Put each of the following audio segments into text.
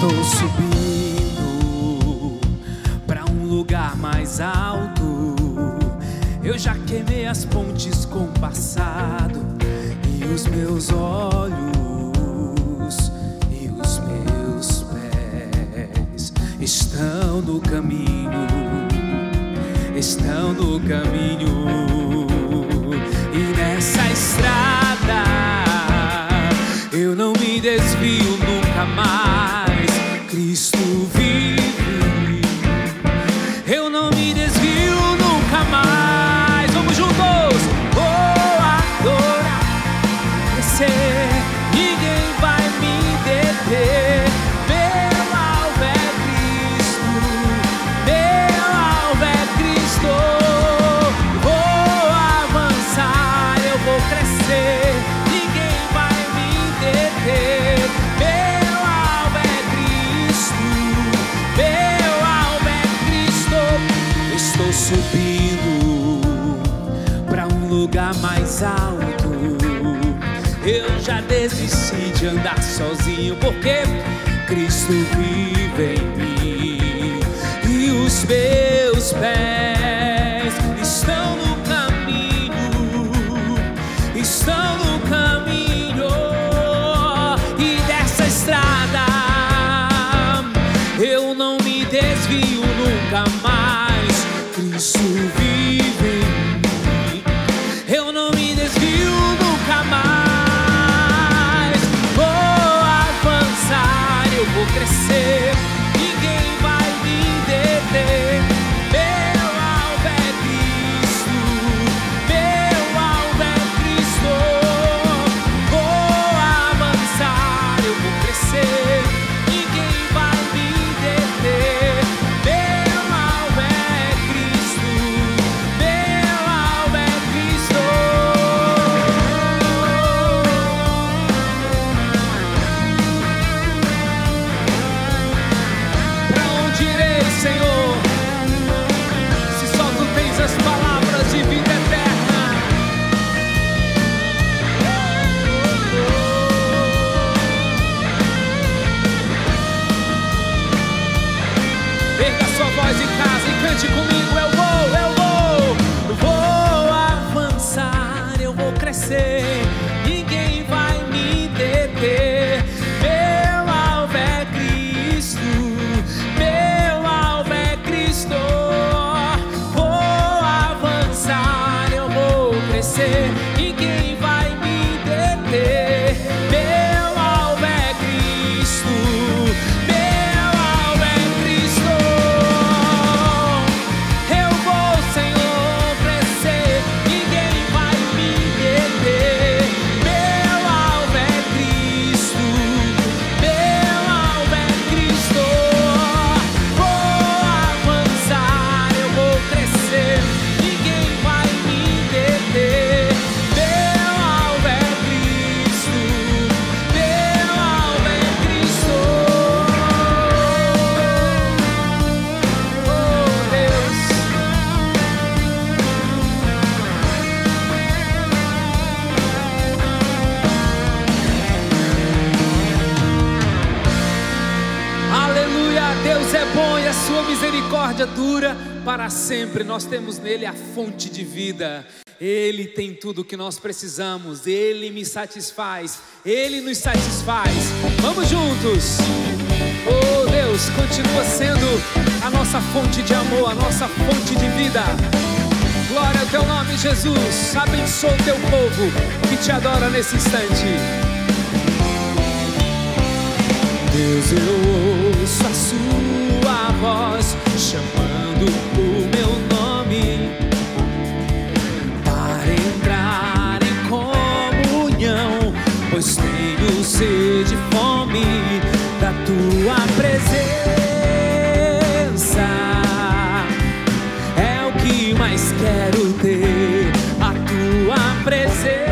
Estou subindo para um lugar mais alto. Eu já queimei as pontes com o passado, e os meus olhos e os meus pés estão no caminho, estão no caminho. E nessa estrada eu não me desvio nunca mais. Cristo vive, eu não me desvio nunca mais. Vamos juntos! Vou adorar, crescer, ninguém vai me deter. Meu alvo é Cristo, meu alvo é Cristo. Vou avançar, eu vou crescer, ninguém vai me deter. Meu alvo é Cristo, meu alvo é Cristo. Estou subindo para um lugar mais alto. Eu já desisti de andar sozinho, porque Cristo vive em mim, e os meus pés estão no caminho, estão no caminho. E dessa estrada eu não me desvio nunca mais. Cristo vive em mim, eu não me desvio nunca mais. Vou avançar, eu vou crescer, ninguém vai me deter. Meu alvo é Cristo, meu alvo é Cristo. Vou avançar, eu vou crescer, ninguém vai me deter. Meu alvo é Cristo, meu alvo é Cristo. Pra onde irei, Senhor, se só Tu tens as palavras de vida eterna? Erga sua voz em casa e cante comigo. Vou avançar, eu vou crescer, ninguém vai me deter. Meu alvo é Cristo, meu alvo é Cristo. Vou avançar, eu vou crescer, ninguém vai me deter. Meu alvo é Cristo, meu alvo é Cristo. Eu vou, Senhor, crescer, ninguém vai me deter. Meu alvo é Cristo, meu alvo é Cristo. Vou avançar, eu vou crescer, ninguém vai me deter. Meu alvo é Cristo, meu alvo é Cristo. Oh, Deus. Aleluia, Deus é bom e a sua misericórdia dura para sempre. Nós temos nele a fonte de vida. Ele tem tudo o que nós precisamos. Ele me satisfaz, Ele nos satisfaz. Vamos juntos. Oh, Deus, continua sendo a nossa fonte de amor, a nossa fonte de vida. Glória ao Teu nome, Jesus. Abençoa o Teu povo que Te adora nesse instante. Deus, eu ouço a sua voz chamando o meu nome para entrar em comunhão, pois tenho sede e fome da Tua presença. É o que mais quero ter, a Tua presença.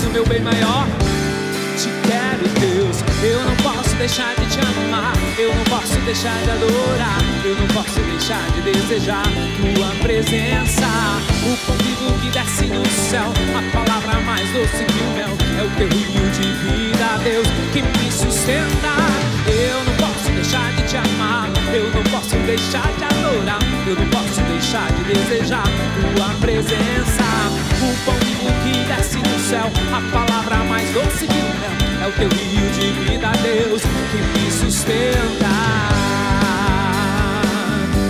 O meu bem maior, te quero, Deus. Eu não posso deixar de te amar, eu não posso deixar de adorar, eu não posso deixar de desejar tua presença. O pão vivo que desce do céu, a palavra mais doce que o mel, é o teu rio de vida, Deus, que me sustenta. Eu não posso deixar de te amar, eu não posso deixar de adorar, eu não posso deixar de desejar tua presença. O pão vivo que desce do céu, a palavra mais doce que o mel, é o teu rio de vida, Deus, que me sustenta.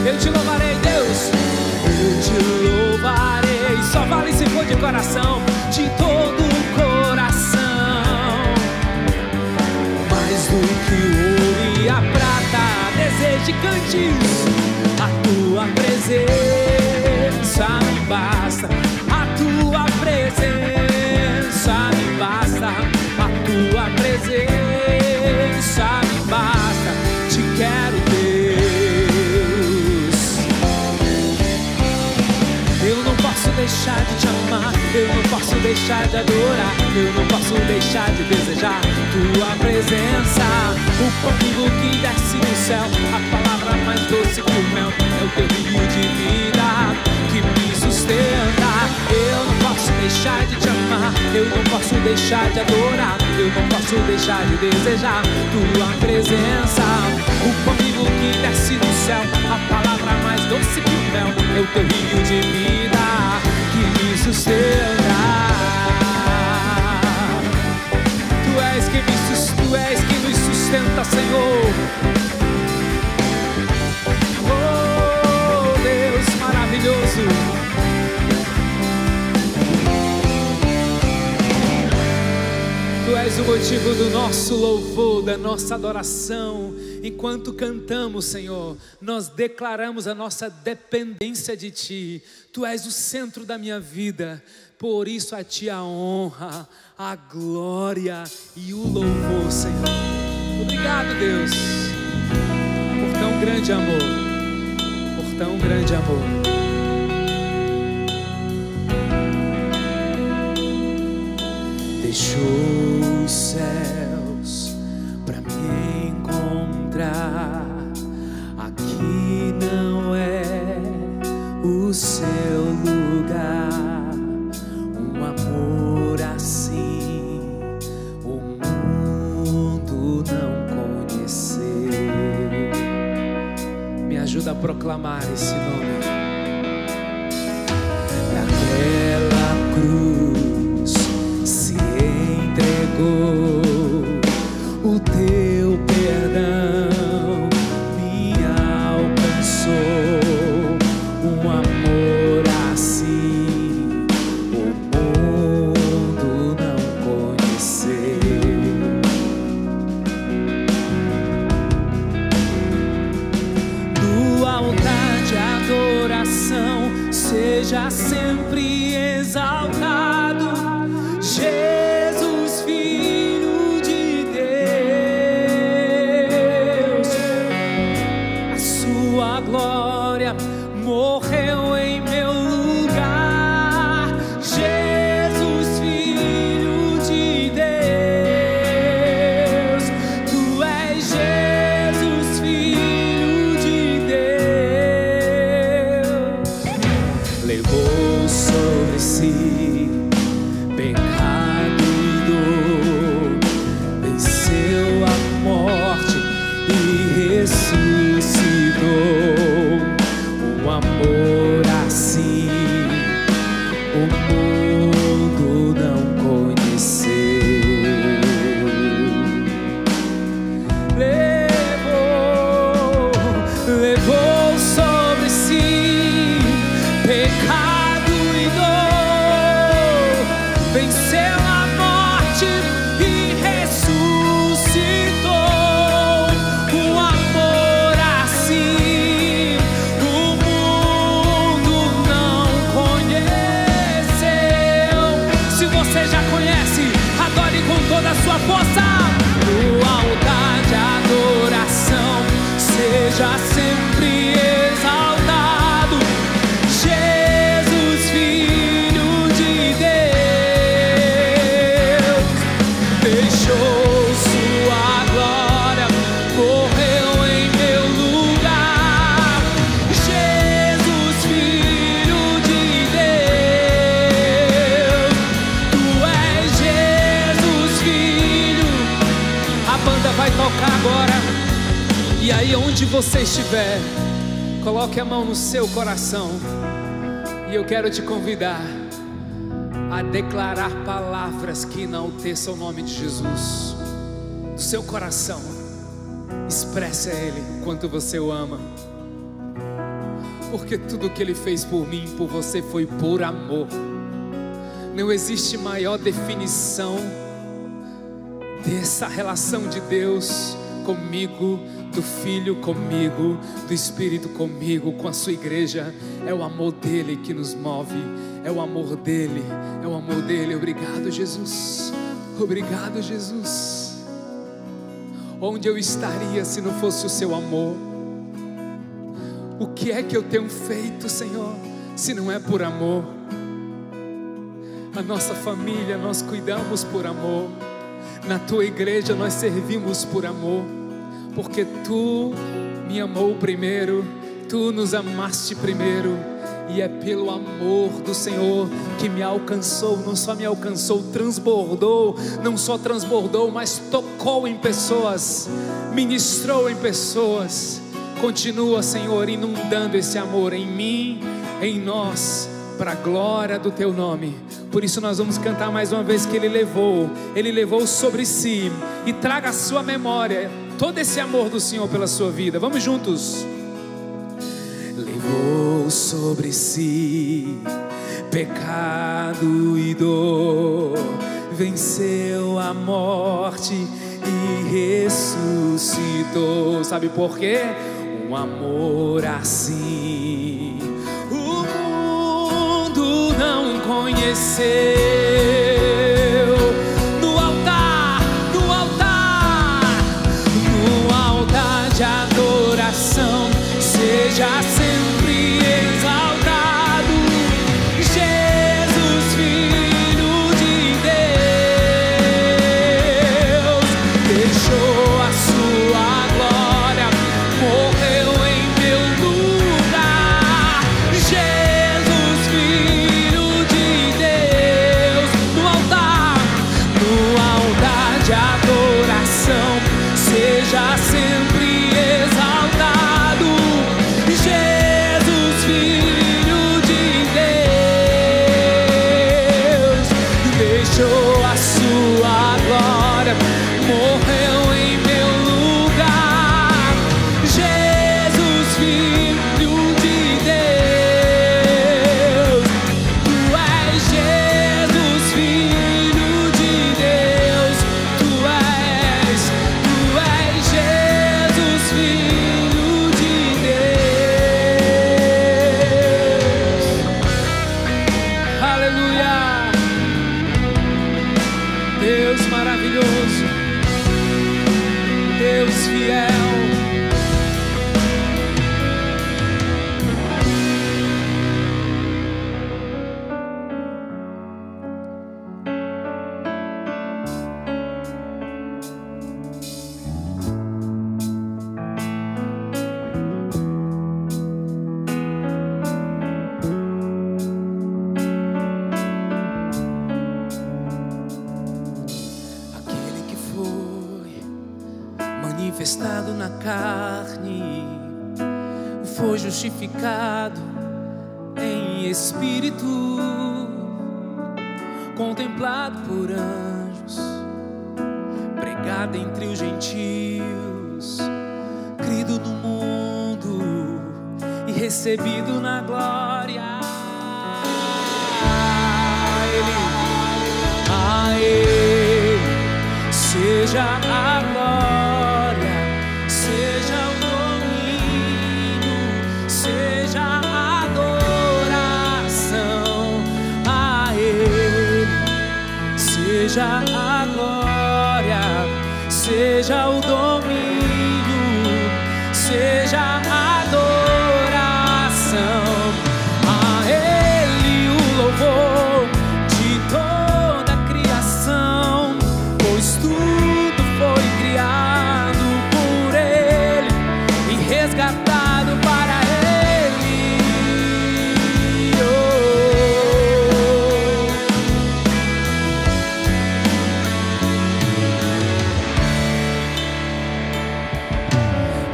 Eu te louvarei, Deus, eu te louvarei. Só vale se for de coração, de todo o coração. Mais do que o ouro e a prata, deseje cantes. A tua presença me basta, a tua presença me basta, a tua presença me basta. Te quero, Deus. Eu não posso deixar de te amar, eu não posso deixar de adorar, eu não posso deixar de desejar tua presença. O pão vivo que desce do céu, a palavra mais doce que o mel, é o teu rio de vida que me sustenta. Eu não posso deixar de te amar, eu não posso deixar de adorar, eu não posso deixar de desejar tua presença. O pão vivo que desce do céu, a palavra mais doce que o mel, é o teu rio de vida que me sustenta. Tu és quem nos sustenta, Senhor. Oh, Deus maravilhoso. Tu és o motivo do nosso louvor, da nossa adoração. Enquanto cantamos, Senhor, nós declaramos a nossa dependência de Ti. Tu és o centro da minha vida, por isso a Ti a honra, a glória e o louvor, Senhor. Obrigado, Deus, por tão grande amor, por tão grande amor. Deixou os céus pra me encontrar. Aqui não é o seu lugar. Um amor assim o mundo não conheceu. Me ajuda a proclamar esse nome. Naquela cruz se entregou, o teu perdão me alcançou. Um amor assim o mundo não conheceu. No altar de adoração aí onde você estiver, coloque a mão no seu coração. E eu quero te convidar a declarar palavras que enalteçam o nome de Jesus. Do seu coração, expresse a Ele quanto você o ama. Porque tudo que Ele fez por mim e por você foi por amor. Não existe maior definição dessa relação de Deus comigo, do Filho comigo, do Espírito comigo, com a sua igreja. É o amor dele que nos move, é o amor dele, é o amor dele. Obrigado, Jesus, obrigado, Jesus. Onde eu estaria se não fosse o seu amor? O que é que eu tenho feito, Senhor, se não é por amor? A nossa família nós cuidamos por amor, na tua igreja nós servimos por amor, porque tu me amou primeiro, tu nos amaste primeiro, e é pelo amor do Senhor que me alcançou. Não só me alcançou, transbordou, não só transbordou, mas tocou em pessoas, ministrou em pessoas. Continua, Senhor, inundando esse amor em mim, em nós, para a glória do teu nome. Por isso nós vamos cantar mais uma vez que Ele levou sobre si, e traga à sua memória todo esse amor do Senhor pela sua vida. Vamos juntos. Levou sobre si pecado e dor, venceu a morte e ressuscitou. Sabe por quê? Um amor assim o mundo não conheceu. No altar de adoração, seja sempre exaltado, Jesus, Filho de Deus, deixou a sua glória, morreu em meu lugar. Jesus, Filho de Deus, no altar de adoração, seja sempre exaltado, Jesus, Filho de Deus, deixou a sua glória, morreu em meu lugar. Jesus, Filho de Deus, tu és Jesus, Filho de Deus, tu és Jesus, Filho de Deus. Aleluia. Deus maravilhoso, Deus fiel. Aquele que foi manifestado na carne, foi justificado em espírito, contemplado por anjos, pregado entre os gentios, crido no mundo e recebido na glória. A Ele seja a glória, seja o domínio, seja a adoração. A Ele seja a glória, seja o domínio, seja a adoração. A Ele o louvor de toda a criação, pois tudo foi criado por Ele e resgatado para Ele.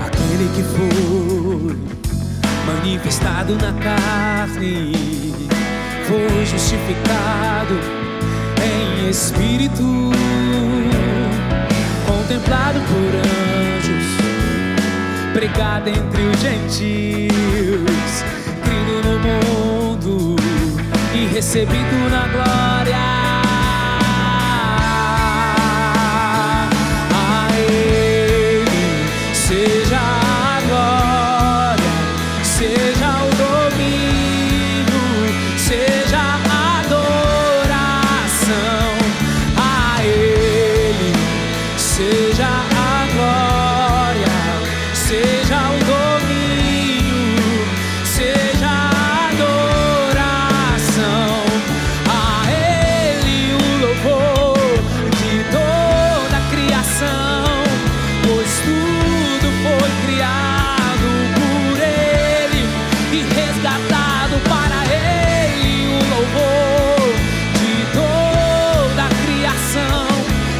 Aquele foi manifestado na carne, foi justificado em espírito, contemplado por anjos, pregado entre os gentios, crido no mundo e recebido na glória. A Ele seja a glória, seja o domínio, seja a adoração. A Ele seja a glória, seja o domínio, seja a adoração. A Ele o louvor de toda a criação, pois tudo foi criado por Ele e resgatado para Ele. O louvor de toda a criação,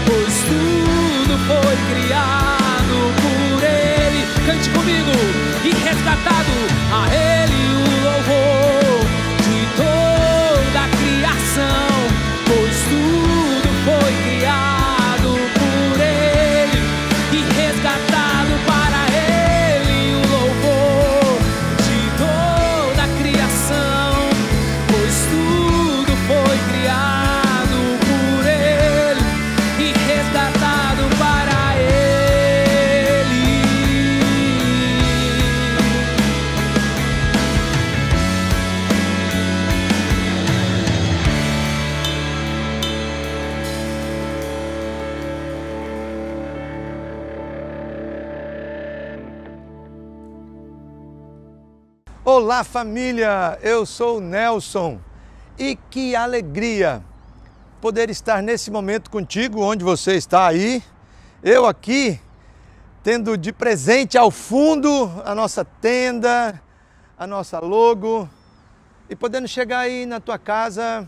pois tudo foi criado por Ele. Cante comigo. E resgatado a Ele o louvor de toda a criação, pois tudo foi criado por Ele e resgatado para Ele. O louvor de toda a criação, pois tudo foi criado por Ele e resgatado para Ele. Olá família, eu sou o Nelson e que alegria poder estar nesse momento contigo, onde você está aí, eu aqui, tendo de presente ao fundo a nossa tenda, a nossa logo, e podendo chegar aí na tua casa,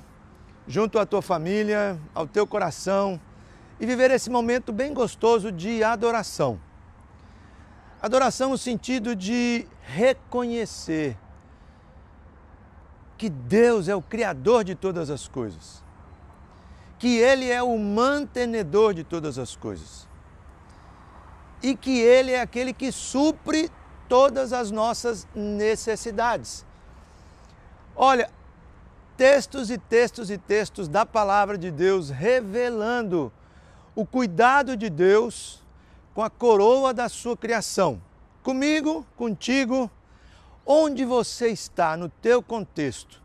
junto à tua família, ao teu coração, e viver esse momento bem gostoso de adoração. Adoração no sentido de reconhecer que Deus é o Criador de todas as coisas, que Ele é o mantenedor de todas as coisas e que Ele é aquele que supre todas as nossas necessidades. Olha, textos e textos e textos da Palavra de Deus revelando o cuidado de Deus com a coroa da sua criação. Comigo, contigo, onde você está no teu contexto,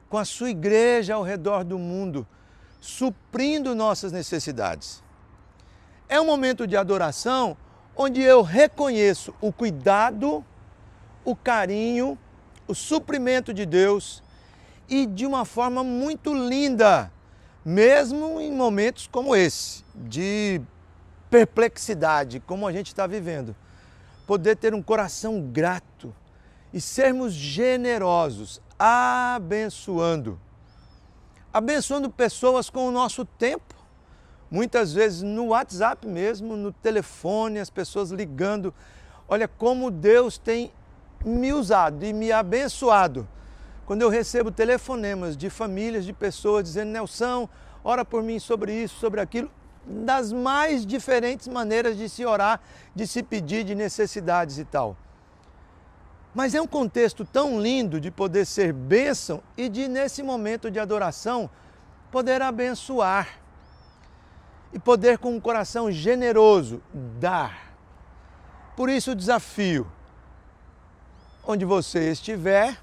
com a sua igreja ao redor do mundo, suprindo nossas necessidades. É um momento de adoração onde eu reconheço o cuidado, o carinho, o suprimento de Deus e de uma forma muito linda, mesmo em momentos como esse, de perplexidade, como a gente está vivendo, poder ter um coração grato e sermos generosos, abençoando pessoas com o nosso tempo, muitas vezes no WhatsApp mesmo, no telefone, as pessoas ligando. Olha como Deus tem me usado e me abençoado quando eu recebo telefonemas de famílias, de pessoas dizendo: Nelson, ora por mim sobre isso, sobre aquilo, das mais diferentes maneiras de se orar, de se pedir, de necessidades e tal. Mas é um contexto tão lindo de poder ser bênção e de, nesse momento de adoração, poder abençoar e poder, com um coração generoso, dar. Por isso o desafio, onde você estiver,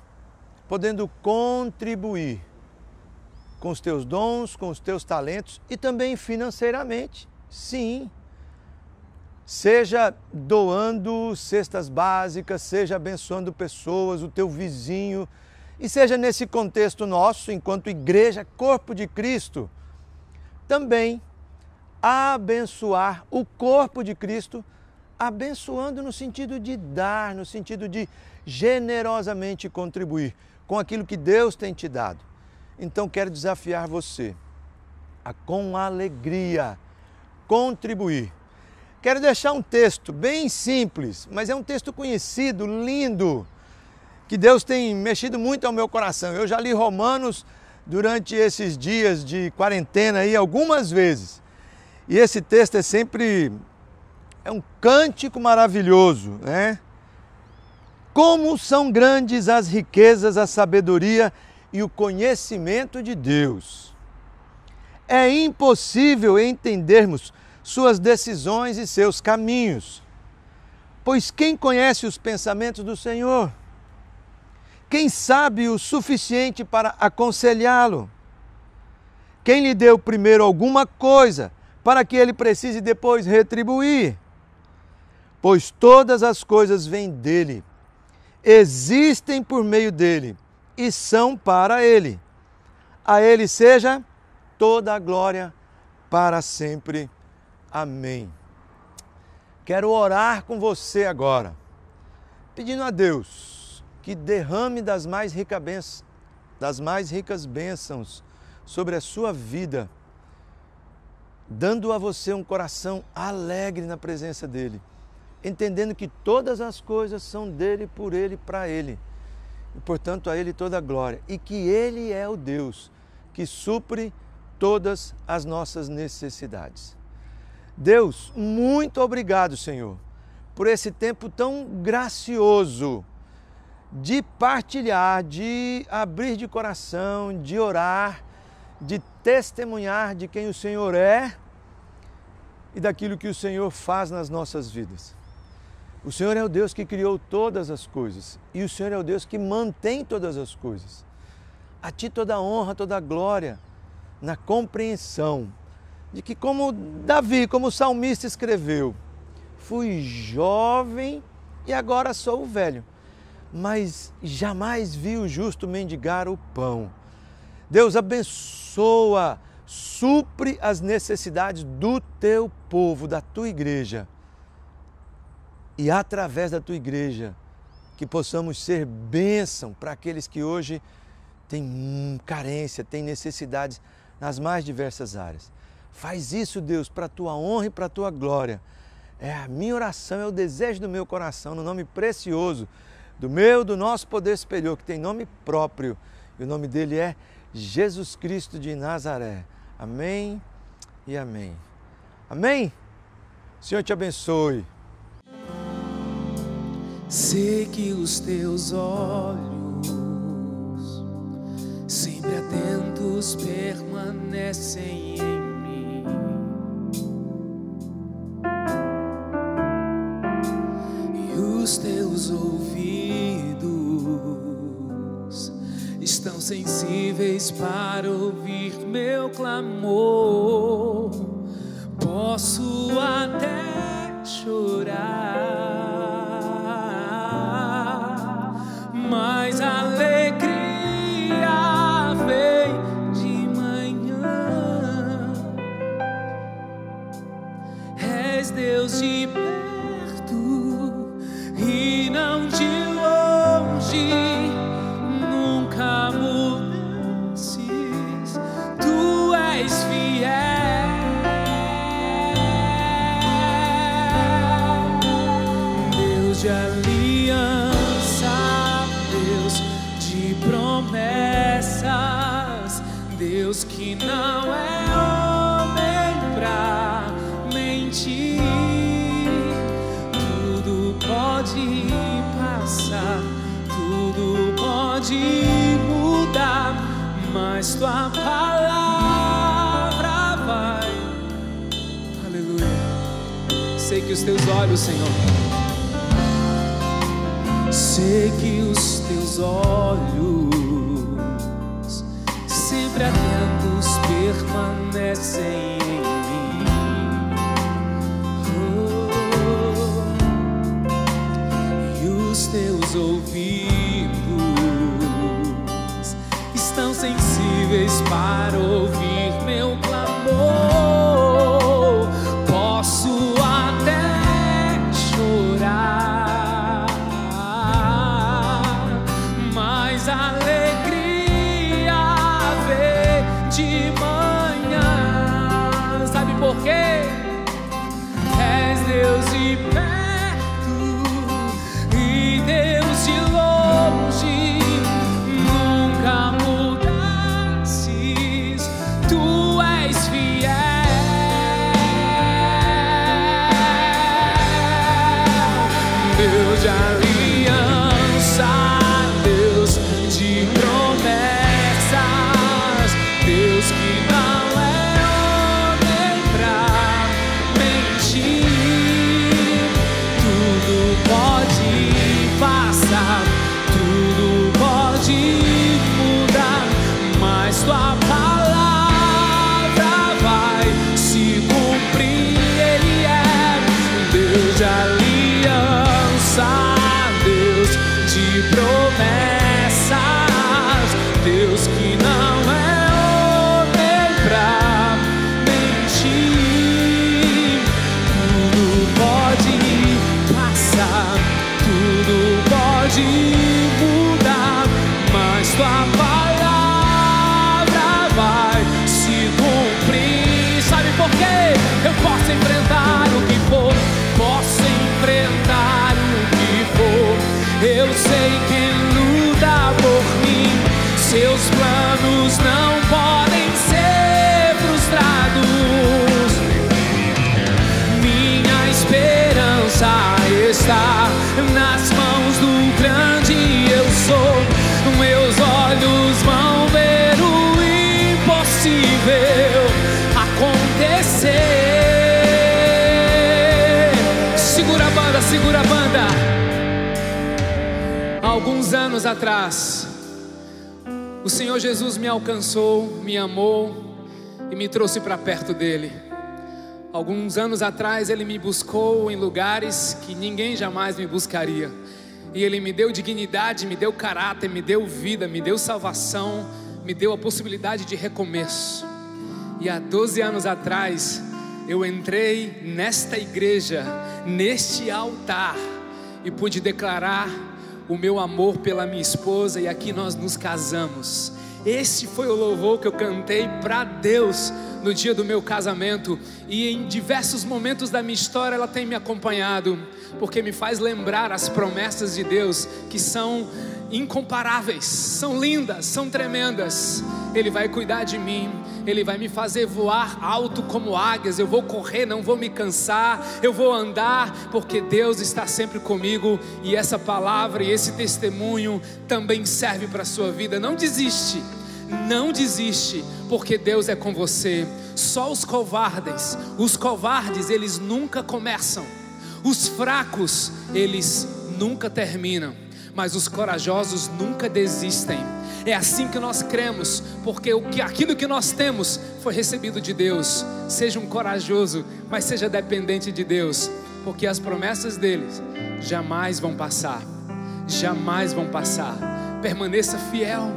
podendo contribuir com os teus dons, com os teus talentos e também financeiramente, sim. Seja doando cestas básicas, seja abençoando pessoas, o teu vizinho, e seja nesse contexto nosso, enquanto igreja, corpo de Cristo, também abençoar o corpo de Cristo, abençoando no sentido de dar, no sentido de generosamente contribuir com aquilo que Deus tem te dado. Então quero desafiar você a, com alegria, contribuir. Quero deixar um texto bem simples, mas é um texto conhecido, lindo, que Deus tem mexido muito ao meu coração. Eu já li Romanos durante esses dias de quarentena aí algumas vezes. E esse texto é um cântico maravilhoso, né? Como são grandes as riquezas, a sabedoria e o conhecimento de Deus. É impossível entendermos suas decisões e seus caminhos. Pois quem conhece os pensamentos do Senhor? Quem sabe o suficiente para aconselhá-lo? Quem lhe deu primeiro alguma coisa para que ele precise depois retribuir? Pois todas as coisas vêm dele, existem por meio dele e são para ele. A ele seja toda a glória para sempre. Amém. Quero orar com você agora, pedindo a Deus que derrame das mais ricas bênçãos sobre a sua vida, dando a você um coração alegre na presença dEle, entendendo que todas as coisas são dEle, por Ele e para Ele, e portanto a Ele toda a glória, e que Ele é o Deus que supre todas as nossas necessidades. Deus, muito obrigado, Senhor, por esse tempo tão gracioso de partilhar, de abrir de coração, de orar, de testemunhar de quem o Senhor é e daquilo que o Senhor faz nas nossas vidas. O Senhor é o Deus que criou todas as coisas e o Senhor é o Deus que mantém todas as coisas. A Ti toda a honra, toda a glória, na compreensão de que, como Davi, como o salmista escreveu, fui jovem e agora sou velho, mas jamais vi o justo mendigar o pão. Deus abençoa, supre as necessidades do Teu povo, da Tua igreja. E através da Tua igreja, que possamos ser bênção para aqueles que hoje têm carência, têm necessidades nas mais diversas áreas. Faz isso, Deus, para a Tua honra e para a Tua glória. É a minha oração, é o desejo do meu coração, no nome precioso do nosso poder superior, que tem nome próprio, e o nome dele é Jesus Cristo de Nazaré. Amém e amém. Amém? O Senhor te abençoe. Sei que os teus olhos, sempre atentos, permanecem em mim. E os teus ouvidos estão sensíveis para ouvir meu clamor. Posso até chorar, mas a alegria vem de manhã. És Deus de perto e não de longe, nunca mudasses, Tu és fiel. Deus de aliança, Deus de promessas, Deus que não é homem pra mentir. Tudo pode passar, tudo pode mudar, mas Tua palavra vai. Aleluia. Sei que os Teus olhos, Senhor, sei que os Teus olhos, sempre atentos, permanecem em mim. E os Teus ouvidos estão sensíveis para ouvir meu clamor. Posso até chorar, mas a alegria vem de manhã. Deus de perto e Deus de longe, nunca mudasses, tu és fiel. Deus de aliança, Deus de promessas, Deus que não é homem pra mentir. Tudo pode passar, tudo pode mudar, mas tua palavra vai se cumprir. Ele é Deus de aliança, Deus de promessas, Deus que não é homem pra mentir. Tudo pode passar, tudo pode mudar, mas tua palavra vai se cumprir. Sabe por quê? Eu posso enfrentar o que for, posso enfrentar o que for. Eu sei quem luta por mim. Seus planos não podem ser frustrados. Minha esperança está nas mãos do grande eu sou. Meus olhos vão ver o impossível acontecer. Segura a banda, segura a banda. Alguns anos atrás, o Senhor Jesus me alcançou, me amou e me trouxe para perto dele. Alguns anos atrás Ele me buscou em lugares que ninguém jamais me buscaria. E Ele me deu dignidade, me deu caráter, me deu vida, me deu salvação, me deu a possibilidade de recomeço. E há 12 anos atrás eu entrei nesta igreja, neste altar, e pude declarar o meu amor pela minha esposa, e aqui nós nos casamos. Esse foi o louvor que eu cantei para Deus no dia do meu casamento, e em diversos momentos da minha história ela tem me acompanhado, porque me faz lembrar as promessas de Deus, que são incomparáveis, são lindas, são tremendas. Ele vai cuidar de mim, Ele vai me fazer voar alto como águias. Eu vou correr, não vou me cansar, eu vou andar, porque Deus está sempre comigo. E essa palavra e esse testemunho também serve para a sua vida. Não desiste, não desiste, porque Deus é com você. Só os covardes eles nunca começam, os fracos eles nunca terminam, mas os corajosos nunca desistem. É assim que nós cremos, porque aquilo que nós temos foi recebido de Deus. Seja um corajoso, mas seja dependente de Deus, porque as promessas deles jamais vão passar, jamais vão passar. Permaneça fiel,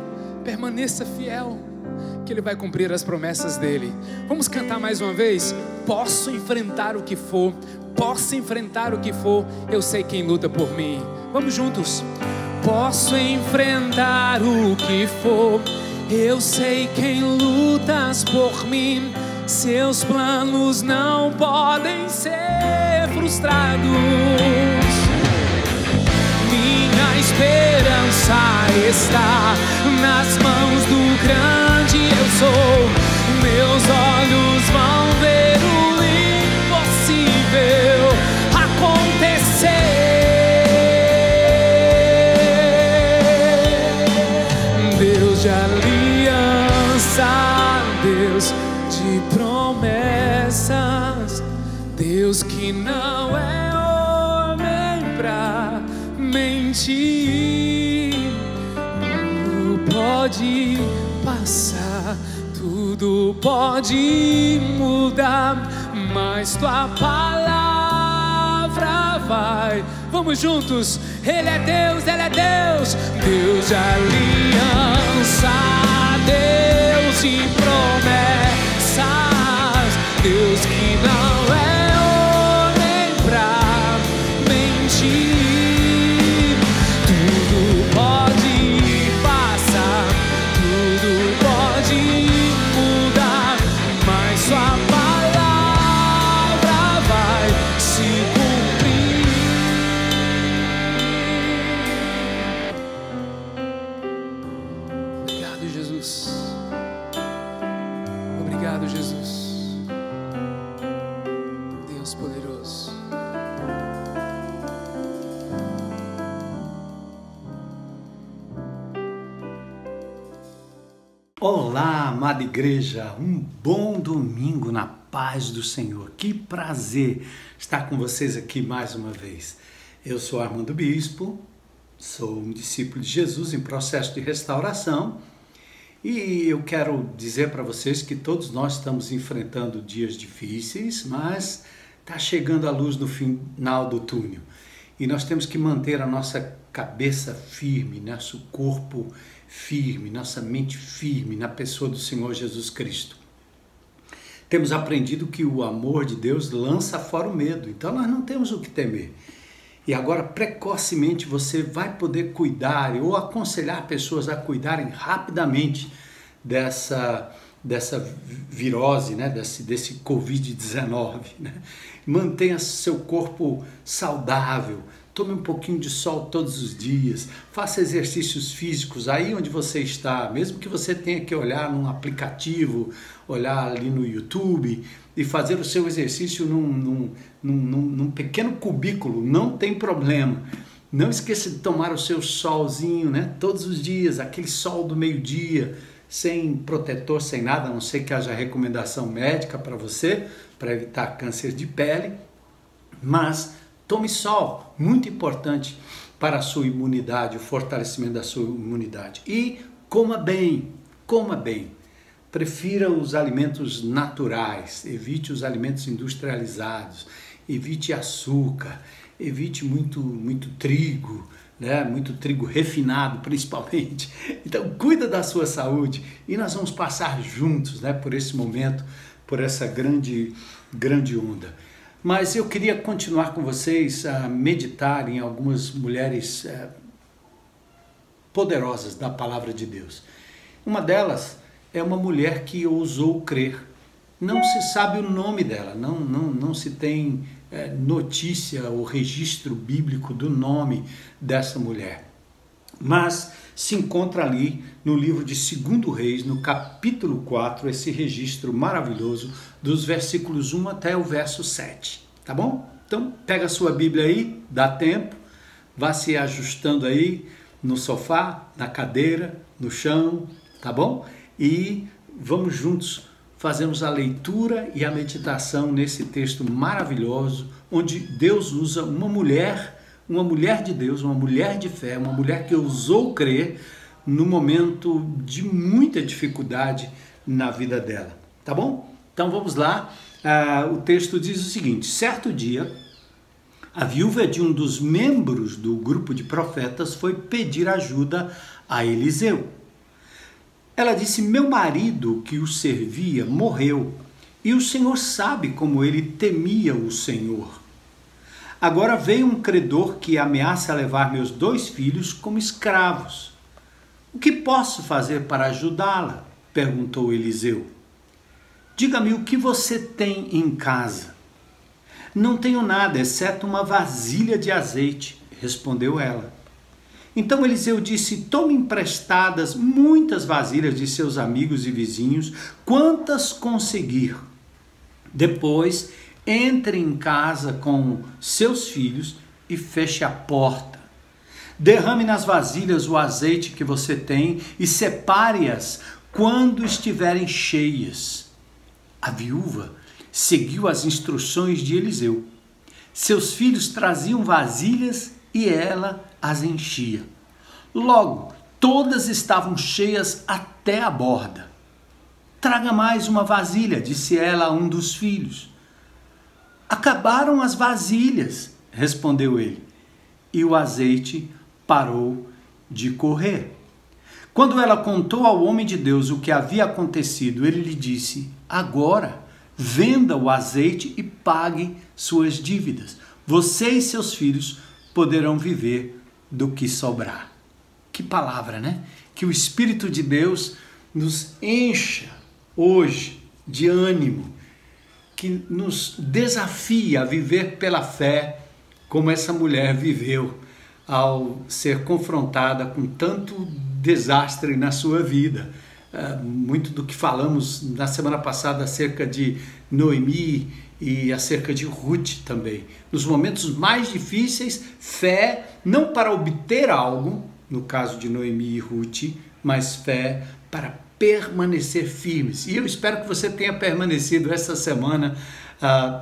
que Ele vai cumprir as promessas dEle. Vamos cantar mais uma vez? Posso enfrentar o que for, posso enfrentar o que for, eu sei quem luta por mim. Vamos juntos. Posso enfrentar o que for, eu sei quem lutas por mim. Seus planos não podem ser frustrados. Minha esperança está nas mãos do grande eu sou. Meus olhos vão ver o impossível acontecer. Deus de aliança, Deus de promessas, Deus que não é homem pra mentir. Tudo pode passar, tudo pode mudar, mas tua palavra vai. Vamos juntos. Ele é Deus, Ele é Deus. Deus de aliança, Deus de promessas, Deus que não é homem pra mentir. Tudo pode passar, tudo pode mudar, mas sua palavra vai se Deus poderoso. Olá, amada igreja, um bom domingo na paz do Senhor. Que prazer estar com vocês aqui mais uma vez. Eu sou Armando Bispo, sou um discípulo de Jesus em processo de restauração e eu quero dizer para vocês que todos nós estamos enfrentando dias difíceis, mas está chegando a luz no final do túnel e nós temos que manter a nossa cabeça firme, nosso corpo firme, nossa mente firme na pessoa do Senhor Jesus Cristo. Temos aprendido que o amor de Deus lança fora o medo, então nós não temos o que temer. E agora, precocemente, você vai poder cuidar ou aconselhar pessoas a cuidarem rapidamente dessa virose, né? desse Covid-19. Né? Mantenha seu corpo saudável. Tome um pouquinho de sol todos os dias, faça exercícios físicos aí onde você está, mesmo que você tenha que olhar num aplicativo, olhar ali no YouTube e fazer o seu exercício num pequeno cubículo, não tem problema. Não esqueça de tomar o seu solzinho, né? Todos os dias, aquele sol do meio-dia, sem protetor, sem nada, a não ser que haja recomendação médica para você, para evitar câncer de pele, mas tome sol, muito importante para a sua imunidade, o fortalecimento da sua imunidade. E coma bem, coma bem. Prefira os alimentos naturais, evite os alimentos industrializados, evite açúcar, evite muito trigo, né? Muito trigo refinado principalmente. Então cuida da sua saúde e nós vamos passar juntos, né, por esse momento, por essa grande onda. Mas eu queria continuar com vocês a meditar em algumas mulheres poderosas da palavra de Deus. Uma delas é uma mulher que ousou crer. Não se sabe o nome dela, não se tem notícia ou registro bíblico do nome dessa mulher. Mas se encontra ali no livro de 2 Reis, no capítulo 4, esse registro maravilhoso dos versículos 1 até o verso 7, tá bom? Então pega a sua Bíblia aí, dá tempo, vá se ajustando aí no sofá, na cadeira, no chão, tá bom? E vamos juntos fazermos a leitura e a meditação nesse texto maravilhoso, onde Deus usa uma mulher de Deus, uma mulher de fé, uma mulher que ousou crer no momento de muita dificuldade na vida dela, tá bom? Então vamos lá, o texto diz o seguinte: certo dia, a viúva de um dos membros do grupo de profetas foi pedir ajuda a Eliseu. Ela disse: meu marido que o servia morreu, e o Senhor sabe como ele temia o Senhor. Agora veio um credor que ameaça levar meus 2 filhos como escravos. O que posso fazer para ajudá-la? Perguntou Eliseu. Diga-me o que você tem em casa. Não tenho nada, exceto uma vasilha de azeite, respondeu ela. Então Eliseu disse: tome emprestadas muitas vasilhas de seus amigos e vizinhos, quantas conseguir. Depois, entre em casa com seus filhos e feche a porta. Derrame nas vasilhas o azeite que você tem e separe-as quando estiverem cheias. A viúva seguiu as instruções de Eliseu. Seus filhos traziam vasilhas e ela as enchia. Logo, todas estavam cheias até a borda. Traga mais uma vasilha, disse ela a um dos filhos. Acabaram as vasilhas, respondeu ele, e o azeite parou de correr. Quando ela contou ao homem de Deus o que havia acontecido, ele lhe disse: agora venda o azeite e pague suas dívidas. Você e seus filhos poderão viver do que sobrar. Que palavra, né? Que o Espírito de Deus nos encha hoje de ânimo, que nos desafia a viver pela fé, como essa mulher viveu ao ser confrontada com tanto desastre na sua vida. Muito do que falamos na semana passada acerca de Noemi e acerca de Ruth também. Nos momentos mais difíceis, fé não para obter algo, no caso de Noemi e Ruth, mas fé para permanecer firmes. E eu espero que você tenha permanecido essa semana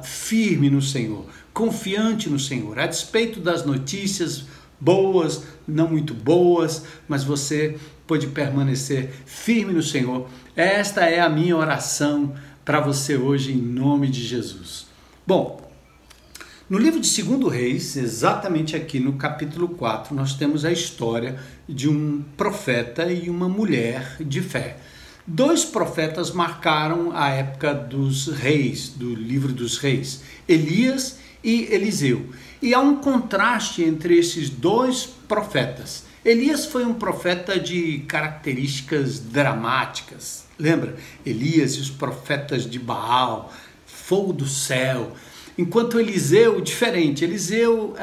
firme no Senhor, confiante no Senhor, a despeito das notícias boas, não muito boas, mas você pode permanecer firme no Senhor. Esta é a minha oração para você hoje, em nome de Jesus. Bom, no livro de 2 Reis, exatamente aqui no capítulo 4, nós temos a história de um profeta e uma mulher de fé. 2 profetas marcaram a época dos reis, do livro dos reis, Elias e Eliseu. E há um contraste entre esses 2 profetas. Elias foi um profeta de características dramáticas. Lembra? Elias e os profetas de Baal, fogo do céu. Enquanto Eliseu, diferente. Eliseu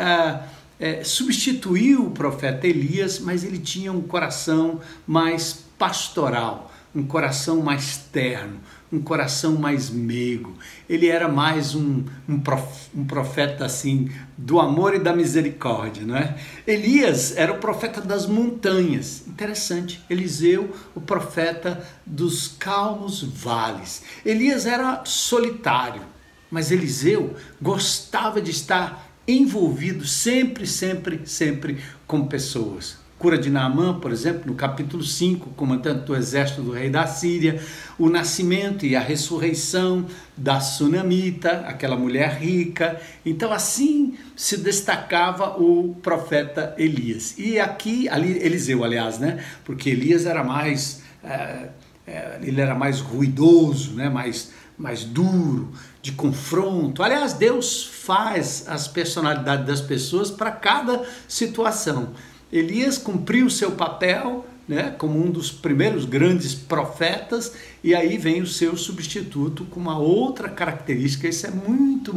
substituiu o profeta Elias, mas ele tinha um coração mais pastoral, um coração mais terno, um coração mais meigo. Ele era mais um profeta assim, do amor e da misericórdia, não é? Elias era o profeta das montanhas. Interessante. Eliseu, o profeta dos calmos vales. Elias era solitário, mas Eliseu gostava de estar envolvido sempre com pessoas. Cura de Naamã, por exemplo, no capítulo 5, comandante do exército do rei da Síria, o nascimento e a ressurreição da Sunamita, aquela mulher rica. Então assim se destacava o profeta Elias. E aqui, Eliseu, aliás, né? Porque Elias era mais, ele era mais ruidoso, né? mais duro, de confronto. Aliás, Deus faz as personalidades das pessoas para cada situação. Elias cumpriu o seu papel, né, como um dos primeiros grandes profetas, e aí vem o seu substituto com uma outra característica. Isso é muito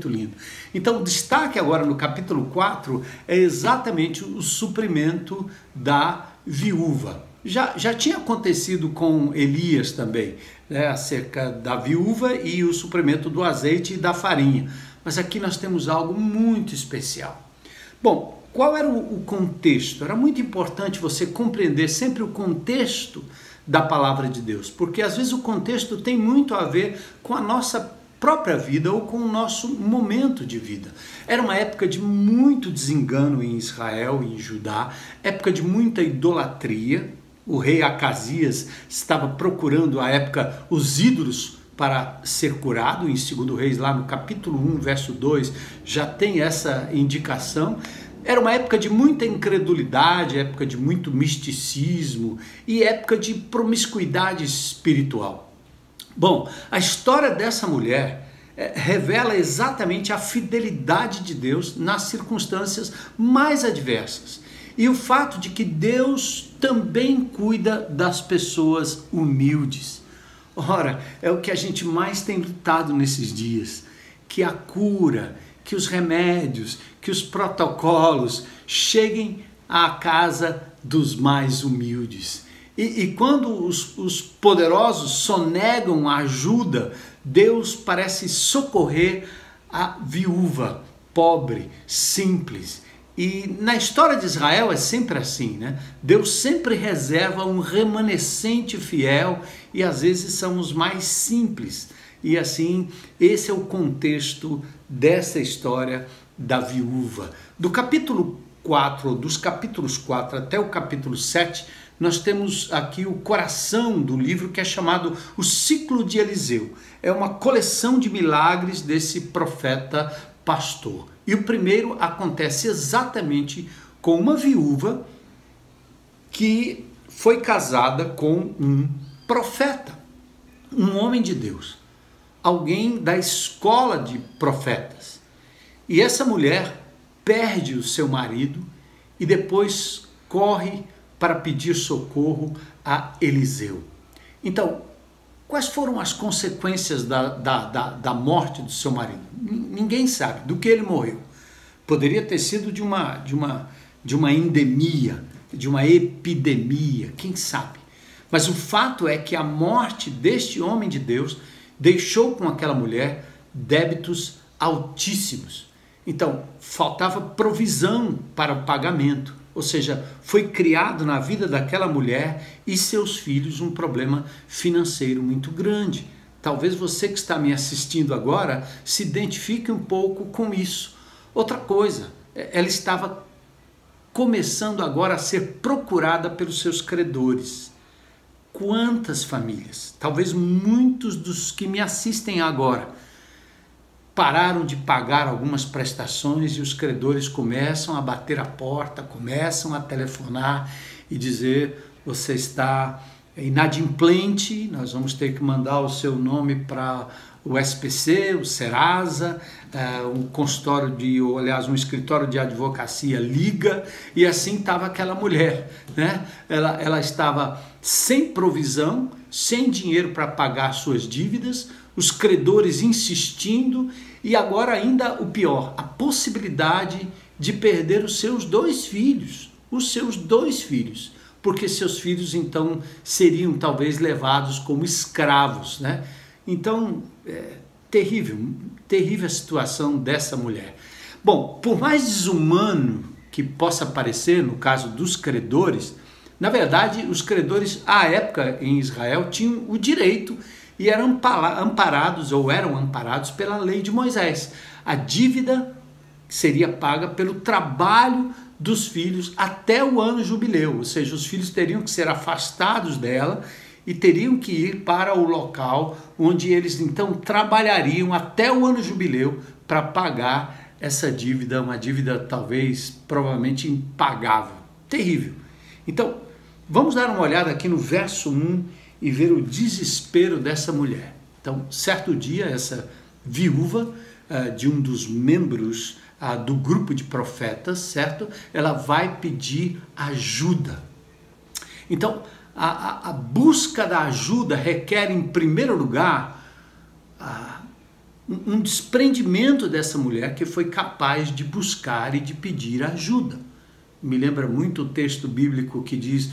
lindo. Então, o destaque agora no capítulo 4 é exatamente o suprimento da viúva. Já tinha acontecido com Elias também, né, acerca da viúva e o suprimento do azeite e da farinha. Mas aqui nós temos algo muito especial. Bom, qual era o contexto? Era muito importante você compreender sempre o contexto da palavra de Deus, porque às vezes o contexto tem muito a ver com a nossa própria vida ou com o nosso momento de vida. Era uma época de muito desengano em Israel e em Judá, época de muita idolatria. O rei Acasias estava procurando à época os ídolos para ser curado. Em 2 Reis, lá no capítulo 1, verso 2, já tem essa indicação. Era uma época de muita incredulidade, época de muito misticismo e época de promiscuidade espiritual. Bom, a história dessa mulher revela exatamente a fidelidade de Deus nas circunstâncias mais adversas. E o fato de que Deus também cuida das pessoas humildes. Ora, é o que a gente mais tem lutado nesses dias, que a cura, que os remédios, que os protocolos cheguem à casa dos mais humildes. E quando os poderosos sonegam a ajuda, Deus parece socorrer a viúva, pobre, simples. E na história de Israel é sempre assim, né? Deus sempre reserva um remanescente fiel e às vezes são os mais simples. E assim, esse é o contexto dessa história da viúva. Do capítulo 4, dos capítulos 4 até o capítulo 7, nós temos aqui o coração do livro, que é chamado O Ciclo de Eliseu. É uma coleção de milagres desse profeta pastor. E o primeiro acontece exatamente com uma viúva que foi casada com um profeta, um homem de Deus, alguém da escola de profetas. E essa mulher perde o seu marido e depois corre para pedir socorro a Eliseu. Então, quais foram as consequências da morte do seu marido? Ninguém sabe do que ele morreu. Poderia ter sido de uma endemia, de uma epidemia, quem sabe? Mas o fato é que a morte deste homem de Deus deixou com aquela mulher débitos altíssimos. Então, faltava provisão para o pagamento, ou seja, foi criado na vida daquela mulher e seus filhos um problema financeiro muito grande. Talvez você que está me assistindo agora se identifique um pouco com isso. Outra coisa, ela estava começando agora a ser procurada pelos seus credores. Quantas famílias, talvez muitos dos que me assistem agora, pararam de pagar algumas prestações e os credores começam a bater a porta, começam a telefonar e dizer: você está inadimplente, nós vamos ter que mandar o seu nome para o SPC, o Serasa, um consultório um escritório de advocacia liga, e assim estava aquela mulher, né? Ela estava sem provisão, sem dinheiro para pagar suas dívidas, os credores insistindo, e agora ainda o pior, a possibilidade de perder os seus dois filhos, porque seus filhos então seriam talvez levados como escravos, né? Então, terrível a situação dessa mulher. Bom, por mais desumano que possa parecer no caso dos credores, na verdade os credores à época em Israel tinham o direito e eram amparados pela lei de Moisés. A dívida seria paga pelo trabalho dos filhos até o ano jubileu, ou seja, os filhos teriam que ser afastados dela e teriam que ir para o local onde eles então trabalhariam até o ano jubileu para pagar essa dívida, uma dívida talvez, provavelmente impagável. Terrível. Então, vamos dar uma olhada aqui no verso 1 e ver o desespero dessa mulher. Então, certo dia, essa viúva de um dos membros do grupo de profetas, certo? Ela vai pedir ajuda. Então, a busca da ajuda requer, em primeiro lugar, um desprendimento dessa mulher que foi capaz de buscar e de pedir ajuda. Me lembra muito o texto bíblico que diz: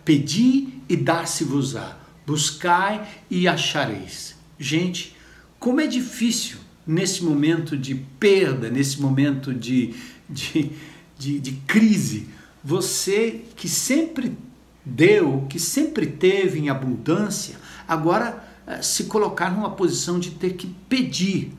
pedi e dar-se-vos-á, buscai e achareis. Gente, como é difícil nesse momento de perda, nesse momento de crise, você que sempre deu, que sempre teve em abundância, agora se colocar numa posição de ter que pedir,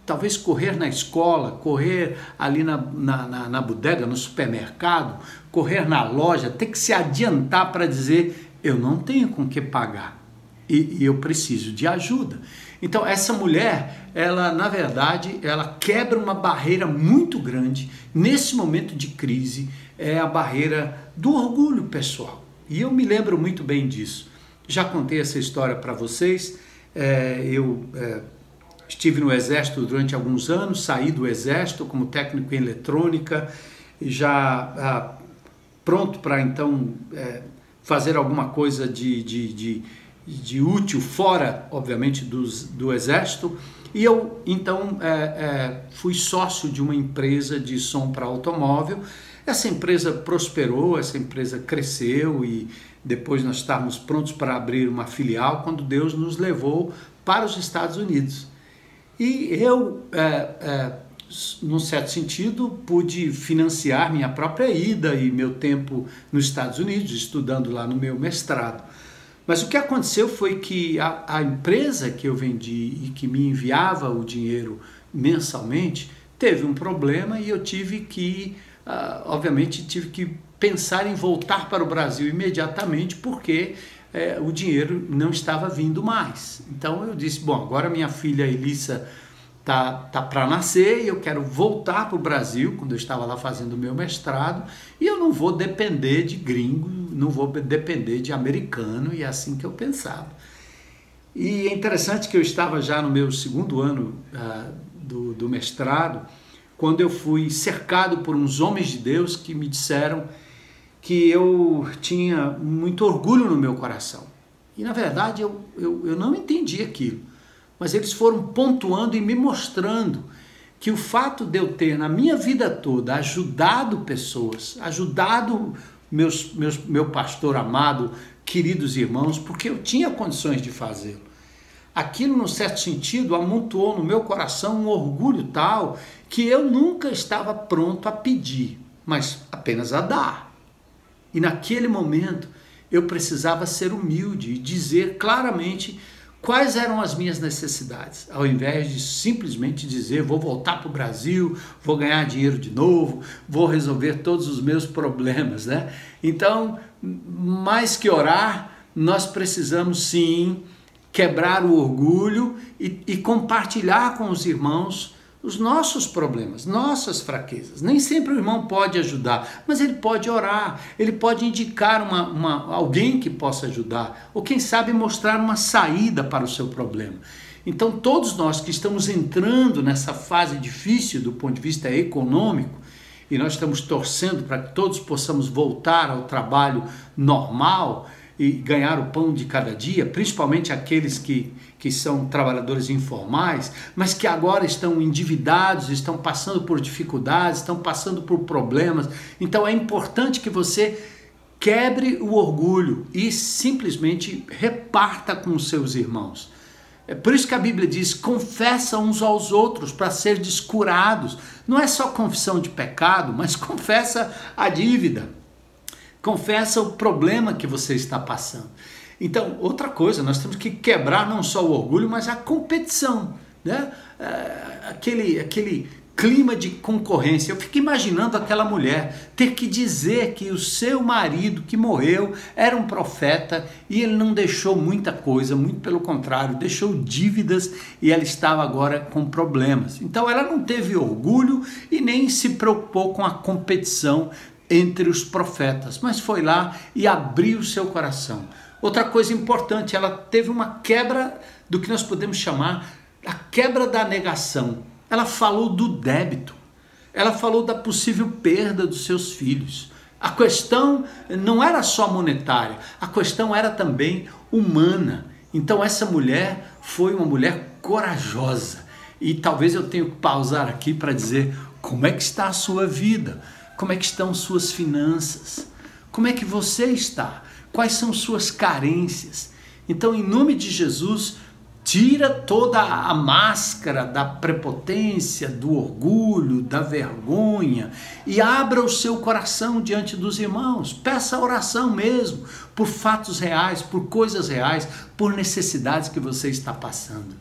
talvez correr na escola, correr ali na bodega, no supermercado, correr na loja, ter que se adiantar para dizer: eu não tenho com que pagar e eu preciso de ajuda. Então essa mulher, ela na verdade, ela quebra uma barreira muito grande nesse momento de crise, é a barreira do orgulho pessoal. E eu me lembro muito bem disso. Já contei essa história para vocês. Eu estive no Exército durante alguns anos, saí do Exército como técnico em eletrônica, já pronto para então fazer alguma coisa de útil fora, obviamente, do Exército. E eu então fui sócio de uma empresa de som para automóvel. Essa empresa prosperou, essa empresa cresceu e depois nós estávamos prontos para abrir uma filial quando Deus nos levou para os Estados Unidos. E eu, num certo sentido, pude financiar minha própria ida e meu tempo nos Estados Unidos, estudando lá no meu mestrado. Mas o que aconteceu foi que a empresa que eu vendi e que me enviava o dinheiro mensalmente teve um problema e eu tive que, obviamente, pensar em voltar para o Brasil imediatamente porque o dinheiro não estava vindo mais. Então eu disse: bom, agora minha filha Elissa tá para nascer e eu quero voltar para o Brasil, quando eu estava lá fazendo o meu mestrado, e eu não vou depender de gringo, não vou depender de americano, e é assim que eu pensava. E é interessante que eu estava já no meu segundo ano do mestrado, quando eu fui cercado por uns homens de Deus que me disseram que eu tinha muito orgulho no meu coração. E na verdade eu não entendi aquilo, mas eles foram pontuando e me mostrando que o fato de eu ter na minha vida toda ajudado pessoas, ajudado meu pastor amado, queridos irmãos, porque eu tinha condições de fazê-lo. aquilo, num certo sentido, amontoou no meu coração um orgulho tal que eu nunca estava pronto a pedir, mas apenas a dar. E naquele momento eu precisava ser humilde e dizer claramente quais eram as minhas necessidades, ao invés de simplesmente dizer: vou voltar para o Brasil, vou ganhar dinheiro de novo, vou resolver todos os meus problemas, né? Então, mais que orar, nós precisamos sim quebrar o orgulho e compartilhar com os irmãos os nossos problemas, nossas fraquezas. Nem sempre o irmão pode ajudar, mas ele pode orar, ele pode indicar alguém que possa ajudar, ou quem sabe mostrar uma saída para o seu problema. Então todos nós que estamos entrando nessa fase difícil do ponto de vista econômico, e nós estamos torcendo para que todos possamos voltar ao trabalho normal e ganhar o pão de cada dia, principalmente aqueles que são trabalhadores informais, mas que agora estão endividados, estão passando por dificuldades, estão passando por problemas. Então é importante que você quebre o orgulho e simplesmente reparta com os seus irmãos. É por isso que a Bíblia diz: confessa uns aos outros para serdes curados. Não é só confissão de pecado, mas confessa a dívida. Confessa o problema que você está passando. Então, outra coisa, nós temos que quebrar não só o orgulho, mas a competição, né? Aquele clima de concorrência. Eu fico imaginando aquela mulher ter que dizer que o seu marido que morreu era um profeta e ele não deixou muita coisa, muito pelo contrário, deixou dívidas e ela estava agora com problemas. Então ela não teve orgulho e nem se preocupou com a competição entre os profetas, mas foi lá e abriu seu coração. Outra coisa importante, ela teve uma quebra do que nós podemos chamar a quebra da negação. Ela falou do débito, ela falou da possível perda dos seus filhos. A questão não era só monetária, a questão era também humana. Então essa mulher foi uma mulher corajosa. E talvez eu tenha que pausar aqui para dizer: como é que está a sua vida? Como é que estão suas finanças? Como é que você está? Quais são suas carências? Então, em nome de Jesus, tira toda a máscara da prepotência, do orgulho, da vergonha e abra o seu coração diante dos irmãos. Peça oração mesmo, por fatos reais, por coisas reais, por necessidades que você está passando.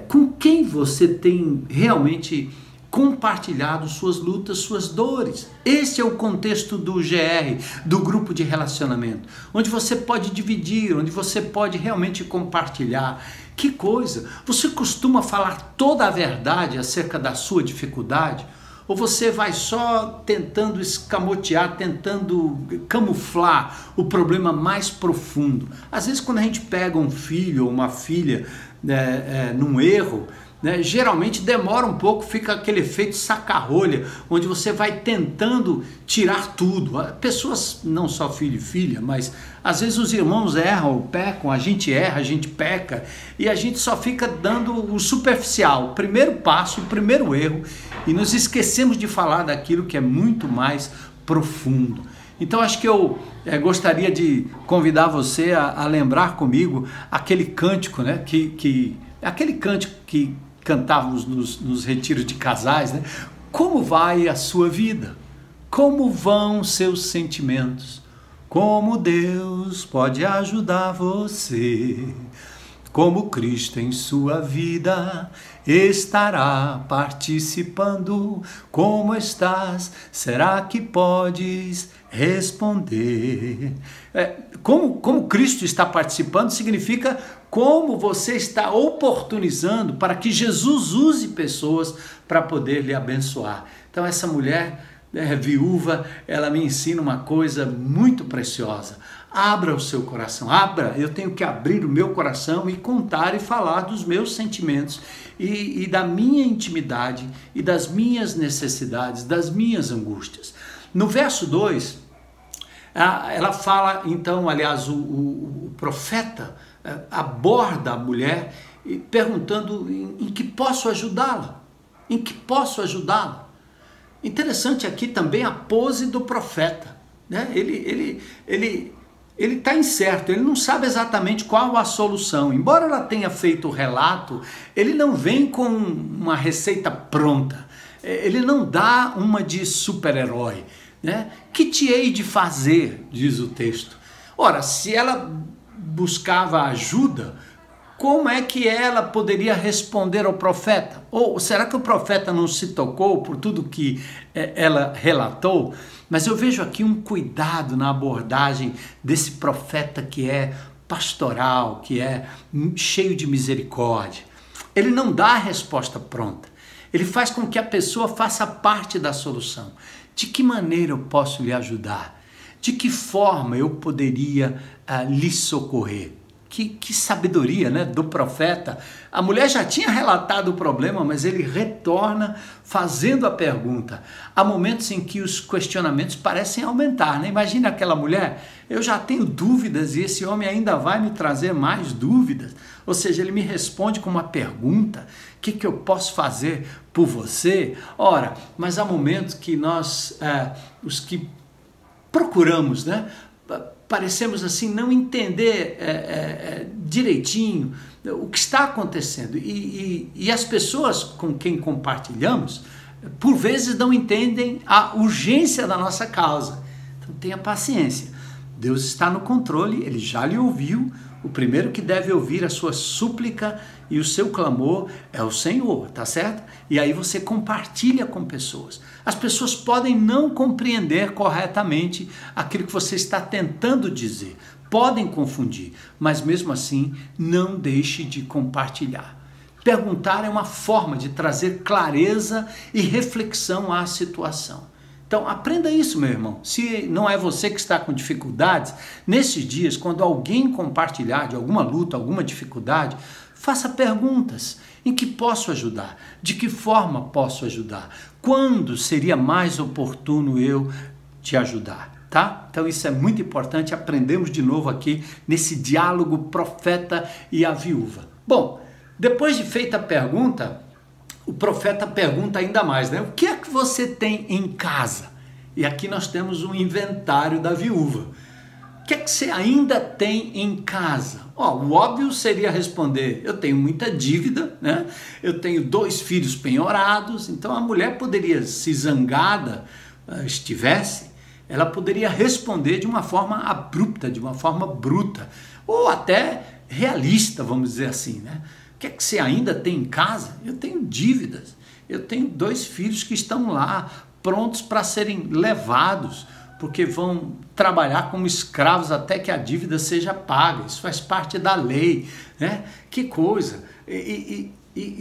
Com quem você tem realmente compartilhado suas lutas, suas dores? Esse é o contexto do GR, do grupo de relacionamento, onde você pode dividir, onde você pode realmente compartilhar. Que coisa! Você costuma falar toda a verdade acerca da sua dificuldade? Ou você vai só tentando escamotear, tentando camuflar o problema mais profundo? Às vezes, quando a gente pega um filho ou uma filha num erro, geralmente demora um pouco, fica aquele efeito saca-rolha, onde você vai tentando tirar tudo. Pessoas, não só filho e filha, mas às vezes os irmãos erram ou pecam, a gente erra, a gente peca, e a gente só fica dando o superficial, o primeiro passo, o primeiro erro, e nos esquecemos de falar daquilo que é muito mais profundo. Então acho que eu gostaria de convidar você a lembrar comigo aquele cântico, né, aquele cântico que cantávamos nos retiros de casais, né? Como vai a sua vida? Como vão seus sentimentos? Como Deus pode ajudar você? Como Cristo em sua vida estará participando? Como estás? Será que podes responder? Como Cristo está participando significa como você está oportunizando para que Jesus use pessoas para poder lhe abençoar. Então essa mulher viúva, ela me ensina uma coisa muito preciosa. Abra o seu coração, eu tenho que abrir o meu coração e contar e falar dos meus sentimentos e da minha intimidade e das minhas necessidades, das minhas angústias. No verso 2, ela fala, então, aliás, o profeta aborda a mulher perguntando em que posso ajudá-la, em que posso ajudá-la. Interessante aqui também a pose do profeta, né? Ele ele está incerto, ele não sabe exatamente qual a solução. Embora ela tenha feito o relato, ele não vem com uma receita pronta, ele não dá uma de super-herói, né? Que te hei de fazer, diz o texto. Ora, se ela buscava ajuda, como é que ela poderia responder ao profeta? Ou será que o profeta não se tocou por tudo que ela relatou? Mas eu vejo aqui um cuidado na abordagem desse profeta que é pastoral, que é cheio de misericórdia. Ele não dá a resposta pronta. Ele faz com que a pessoa faça parte da solução. De que maneira eu posso lhe ajudar? De que forma eu poderia lhe socorrer? Que sabedoria, né, do profeta. A mulher já tinha relatado o problema, mas ele retorna fazendo a pergunta. Há momentos em que os questionamentos parecem aumentar, né? Imagina aquela mulher, eu já tenho dúvidas e esse homem ainda vai me trazer mais dúvidas. Ou seja, ele me responde com uma pergunta, o que eu posso fazer por você? Ora, mas há momentos que nós, os que procuramos, né, parecemos assim não entender direitinho o que está acontecendo e as pessoas com quem compartilhamos por vezes não entendem a urgência da nossa causa. Então tenha paciência, Deus está no controle, Ele já lhe ouviu. O primeiro que deve ouvir a sua súplica e o seu clamor é o Senhor, tá certo? E aí você compartilha com pessoas. As pessoas podem não compreender corretamente aquilo que você está tentando dizer. Podem confundir, mas mesmo assim não deixe de compartilhar. Perguntar é uma forma de trazer clareza e reflexão à situação. Então, aprenda isso, meu irmão. Se não é você que está com dificuldades, nesses dias, quando alguém compartilhar de alguma luta, alguma dificuldade, faça perguntas. Em que posso ajudar? De que forma posso ajudar? Quando seria mais oportuno eu te ajudar? Tá? Então, isso é muito importante. Aprendemos de novo aqui nesse diálogo profeta e a viúva. Bom, depois de feita a pergunta, o profeta pergunta ainda mais, né? O que é que você tem em casa? E aqui nós temos um inventário da viúva. O que é que você ainda tem em casa? O óbvio seria responder, eu tenho muita dívida, né? Eu tenho 2 filhos penhorados. Então a mulher poderia, se zangada estivesse, ela poderia responder de uma forma abrupta, de uma forma bruta, ou até realista, vamos dizer assim, né? O que é que você ainda tem em casa? Eu tenho dívidas, eu tenho 2 filhos que estão lá, prontos para serem levados, porque vão trabalhar como escravos até que a dívida seja paga. Isso faz parte da lei, né? Que coisa! E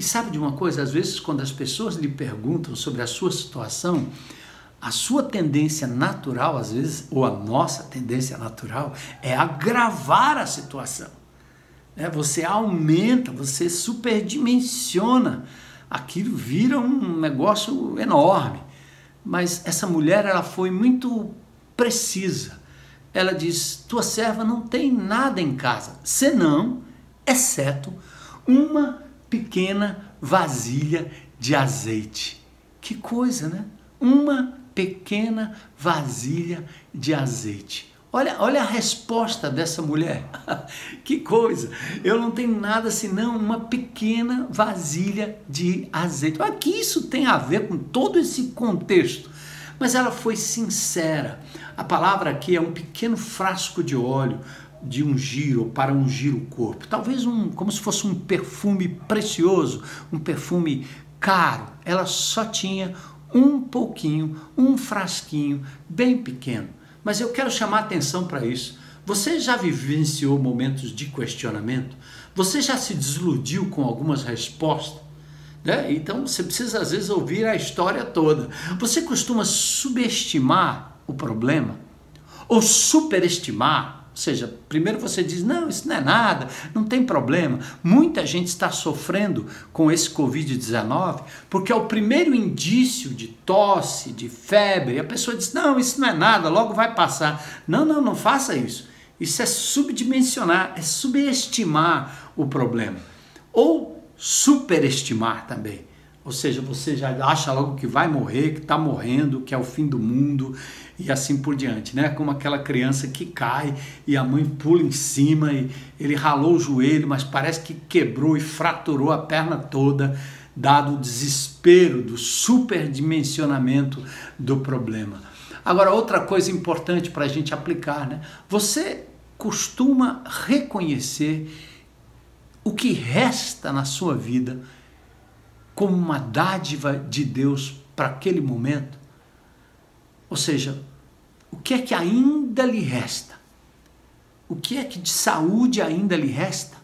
sabe de uma coisa? Às vezes, quando as pessoas lhe perguntam sobre a sua situação, a sua tendência natural, às vezes, ou a nossa tendência natural, é agravar a situação. Você aumenta, você superdimensiona, aquilo vira um negócio enorme. Mas essa mulher, ela foi muito precisa. Ela diz, tua serva não tem nada em casa, senão, exceto uma pequena vasilha de azeite. Que coisa, né? Uma pequena vasilha de azeite. Olha a resposta dessa mulher. Que coisa! Eu não tenho nada senão uma pequena vasilha de azeite. Olha que isso tem a ver com todo esse contexto. Mas ela foi sincera. A palavra aqui é um pequeno frasco de óleo de ungir ou para ungir o corpo. Talvez como se fosse um perfume precioso, um perfume caro. Ela só tinha um pouquinho, um frasquinho bem pequeno. Mas eu quero chamar a atenção para isso. Você já vivenciou momentos de questionamento? Você já se desiludiu com algumas respostas? Né? Então você precisa às vezes ouvir a história toda. Você costuma subestimar o problema? Ou superestimar? Ou seja, primeiro você diz, não, isso não é nada, não tem problema. Muita gente está sofrendo com esse Covid-19 porque é o primeiro indício de tosse, de febre, e a pessoa diz, não, isso não é nada, logo vai passar. Não faça isso. Isso é subdimensionar, é subestimar o problema. Ou superestimar também. ou seja, você já acha logo que vai morrer, que está morrendo, que é o fim do mundo e assim por diante, né? Como aquela criança que cai e a mãe pula em cima e ele ralou o joelho, mas parece que quebrou e fraturou a perna toda, dado o desespero do superdimensionamento do problema. Agora, outra coisa importante para a gente aplicar, né? Você costuma reconhecer o que resta na sua vida como uma dádiva de Deus para aquele momento? Ou seja, o que é que ainda lhe resta? O que é que de saúde ainda lhe resta?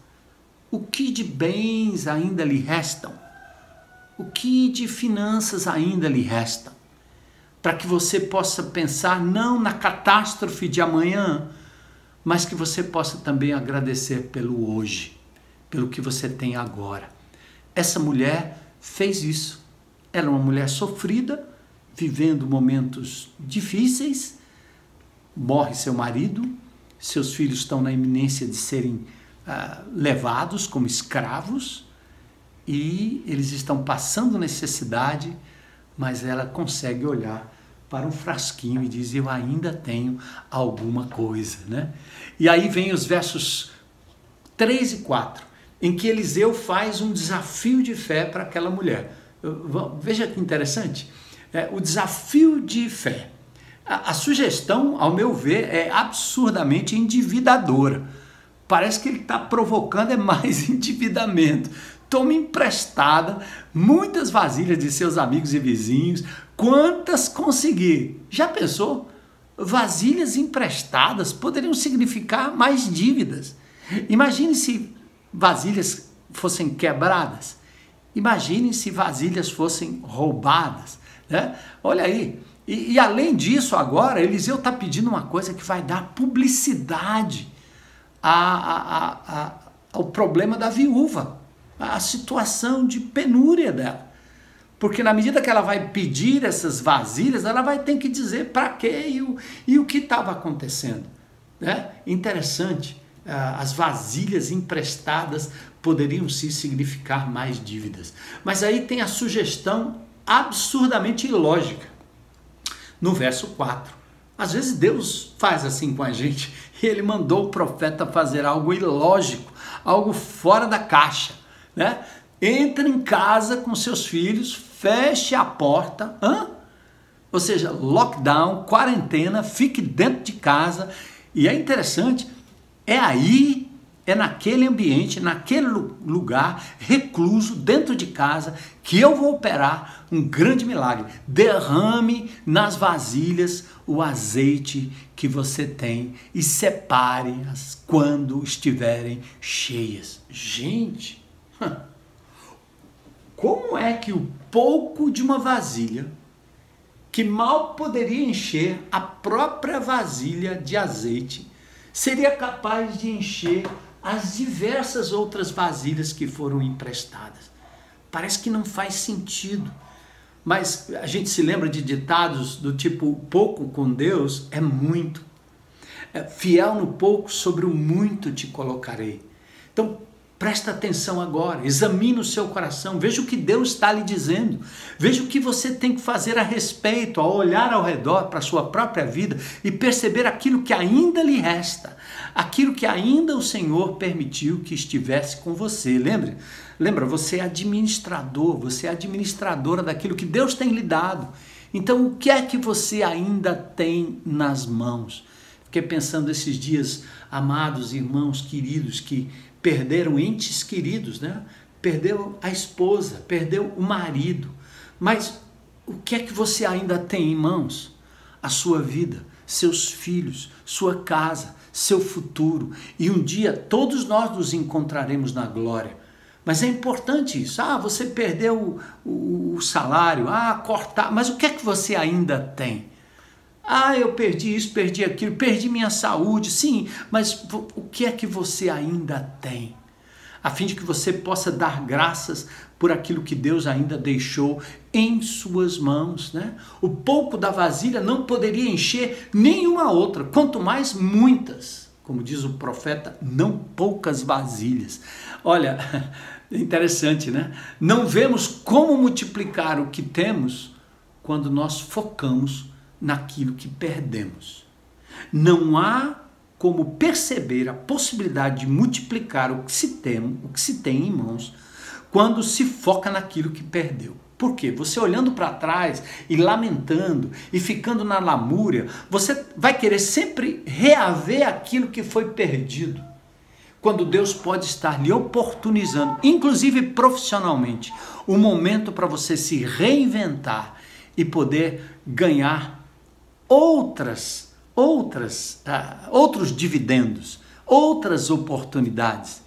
O que de bens ainda lhe restam? O que de finanças ainda lhe restam? Para que você possa pensar não na catástrofe de amanhã, mas que você possa também agradecer pelo hoje, pelo que você tem agora. Essa mulher fez isso. Ela é uma mulher sofrida, vivendo momentos difíceis, morre seu marido, seus filhos estão na iminência de serem levados como escravos e eles estão passando necessidade, mas ela consegue olhar para um frasquinho e diz: eu ainda tenho alguma coisa, né? E aí vem os versos 3 e 4, em que Eliseu faz um desafio de fé para aquela mulher. Veja que interessante. O desafio de fé. A sugestão, ao meu ver, é absurdamente endividadora. Parece que ele está provocando mais endividamento. Tome emprestada muitas vasilhas de seus amigos e vizinhos, quantas conseguir. Já pensou? Vasilhas emprestadas poderiam significar mais dívidas. Imagine se vasilhas fossem quebradas. Imagine se vasilhas fossem roubadas, né? Olha aí. E além disso, agora, Eliseu está pedindo uma coisa que vai dar publicidade ao problema da viúva, a situação de penúria dela. Porque na medida que ela vai pedir essas vasilhas, ela vai ter que dizer para quê e o que estava acontecendo, né? Interessante, as vasilhas emprestadas poderiam sim significar mais dívidas. Mas aí tem a sugestão absurdamente ilógica. No verso 4, às vezes Deus faz assim com a gente, e ele mandou o profeta fazer algo ilógico, algo fora da caixa, né? Entra em casa com seus filhos, feche a porta, ou seja, lockdown, quarentena, fique dentro de casa. E é interessante, é naquele ambiente, naquele lugar, recluso, dentro de casa, que eu vou operar um grande milagre. Derrame nas vasilhas o azeite que você tem e separe-as quando estiverem cheias. Gente, como é que o pouco de uma vasilha, que mal poderia encher a própria vasilha de azeite, seria capaz de encher as diversas outras vasilhas que foram emprestadas? Parece que não faz sentido. Mas a gente se lembra de ditados do tipo: pouco com Deus é muito. Fiel no pouco, sobre o muito te colocarei. Então, presta atenção agora, examine o seu coração, veja o que Deus está lhe dizendo, veja o que você tem que fazer a respeito, ao olhar ao redor para a sua própria vida e perceber aquilo que ainda lhe resta, aquilo que ainda o Senhor permitiu que estivesse com você. Lembra, você é administrador, você é administradora daquilo que Deus tem lhe dado. Então, o que é que você ainda tem nas mãos? Fiquei pensando esses dias, amados irmãos queridos, que perderam entes queridos, né? Perdeu a esposa, perdeu o marido. Mas o que é que você ainda tem em mãos? A sua vida, seus filhos, sua casa, seu futuro. E um dia todos nós nos encontraremos na glória. Mas é importante isso. Você perdeu o salário, cortar. Mas o que é que você ainda tem? Eu perdi isso, perdi aquilo, perdi minha saúde. Sim, mas o que é que você ainda tem? A fim de que você possa dar graças por aquilo que Deus ainda deixou em suas mãos, né? O pouco da vasilha não poderia encher nenhuma outra, quanto mais muitas. Como diz o profeta, não poucas vasilhas. Olha, Interessante, né? Não vemos como multiplicar o que temos quando nós focamos naquilo que perdemos. Não há como perceber a possibilidade de multiplicar o que se tem em mãos quando se foca naquilo que perdeu. Por quê? Você olhando para trás e lamentando e ficando na lamúria, você vai querer sempre reaver aquilo que foi perdido, quando Deus pode estar lhe oportunizando, inclusive profissionalmente, um momento para você se reinventar e poder ganhar outros dividendos, outras oportunidades,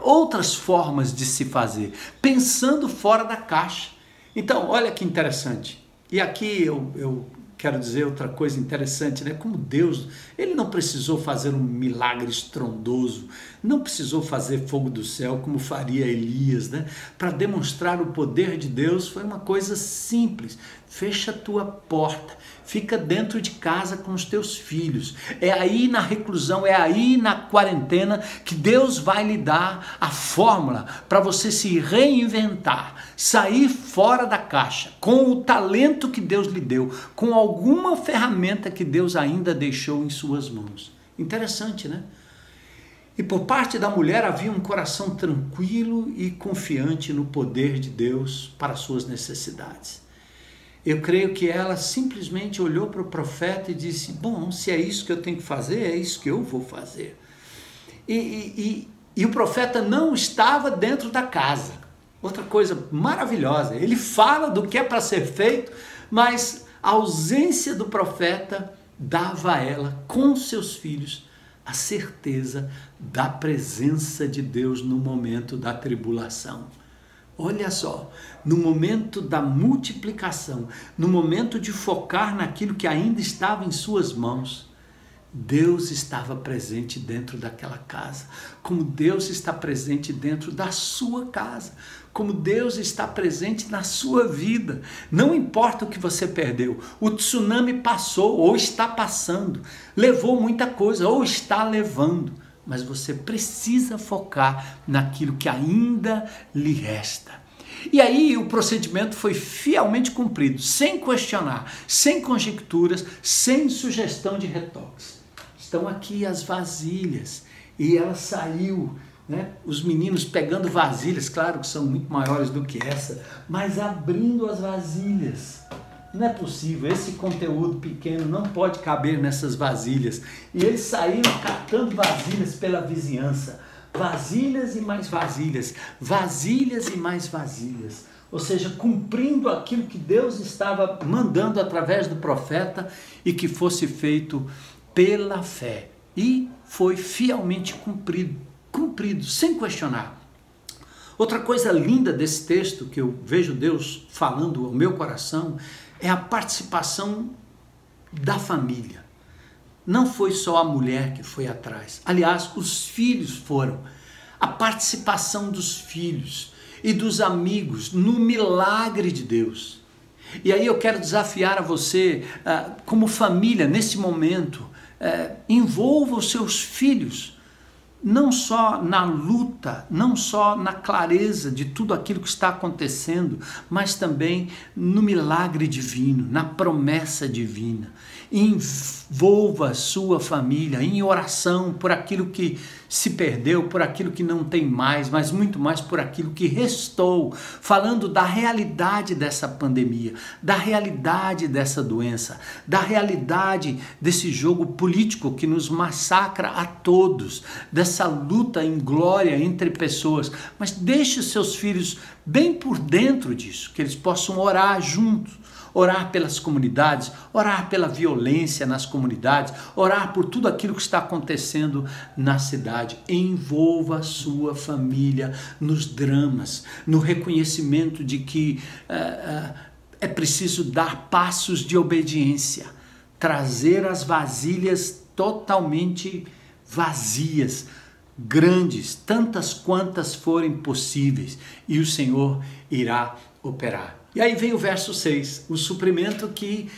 outras formas de se fazer, pensando fora da caixa. Então, olha que interessante. E aqui eu quero dizer outra coisa interessante, né? Como Deus, ele não precisou fazer um milagre estrondoso, não precisou fazer fogo do céu como faria Elias, né? Para demonstrar o poder de Deus foi uma coisa simples. Fecha a tua porta, fica dentro de casa com os teus filhos. É aí na reclusão, é aí na quarentena que Deus vai lhe dar a fórmula para você se reinventar, sair fora da caixa, com o talento que Deus lhe deu, com alguma ferramenta que Deus ainda deixou em suas mãos. Interessante, né? E por parte da mulher havia um coração tranquilo e confiante no poder de Deus para as suas necessidades. Eu creio que ela simplesmente olhou para o profeta e disse, bom, se é isso que eu tenho que fazer, é isso que eu vou fazer. E o profeta não estava dentro da casa. Outra coisa maravilhosa, ele fala do que é para ser feito, mas a ausência do profeta dava a ela, com seus filhos, a certeza da presença de Deus no momento da tribulação. Olha só, no momento da multiplicação, no momento de focar naquilo que ainda estava em suas mãos, Deus estava presente dentro daquela casa, como Deus está presente dentro da sua casa, como Deus está presente na sua vida. Não importa o que você perdeu, o tsunami passou ou está passando, levou muita coisa ou está levando, mas você precisa focar naquilo que ainda lhe resta. E aí o procedimento foi fielmente cumprido, sem questionar, sem conjecturas, sem sugestão de retoques. Estão aqui as vasilhas, e ela saiu, né? Os meninos pegando vasilhas, claro que são muito maiores do que essa, mas abrindo as vasilhas. Não é possível, esse conteúdo pequeno não pode caber nessas vasilhas. E eles saíram catando vasilhas pela vizinhança. Vasilhas e mais vasilhas, vasilhas e mais vasilhas. Ou seja, cumprindo aquilo que Deus estava mandando através do profeta e que fosse feito pela fé. E foi fielmente cumprido, sem questionar. Outra coisa linda desse texto que eu vejo Deus falando ao meu coração é a participação da família. Não foi só a mulher que foi atrás. Aliás, os filhos foram. A participação dos filhos e dos amigos no milagre de Deus. E aí eu quero desafiar a você, como família, nesse momento, envolva os seus filhos, não só na luta, não só na clareza de tudo aquilo que está acontecendo, mas também no milagre divino, na promessa divina. Envolva a sua família em oração por aquilo que se perdeu, por aquilo que não tem mais, mas muito mais por aquilo que restou, falando da realidade dessa pandemia, da realidade dessa doença, da realidade desse jogo político que nos massacra a todos, dessa luta em glória entre pessoas. Mas deixe os seus filhos bem por dentro disso, que eles possam orar juntos. Orar pelas comunidades, orar pela violência nas comunidades, orar por tudo aquilo que está acontecendo na cidade. Envolva a sua família nos dramas, no reconhecimento de que é preciso dar passos de obediência, trazer as vasilhas totalmente vazias, grandes, tantas quantas forem possíveis, e o Senhor irá operar. E aí vem o verso 6, o suprimento que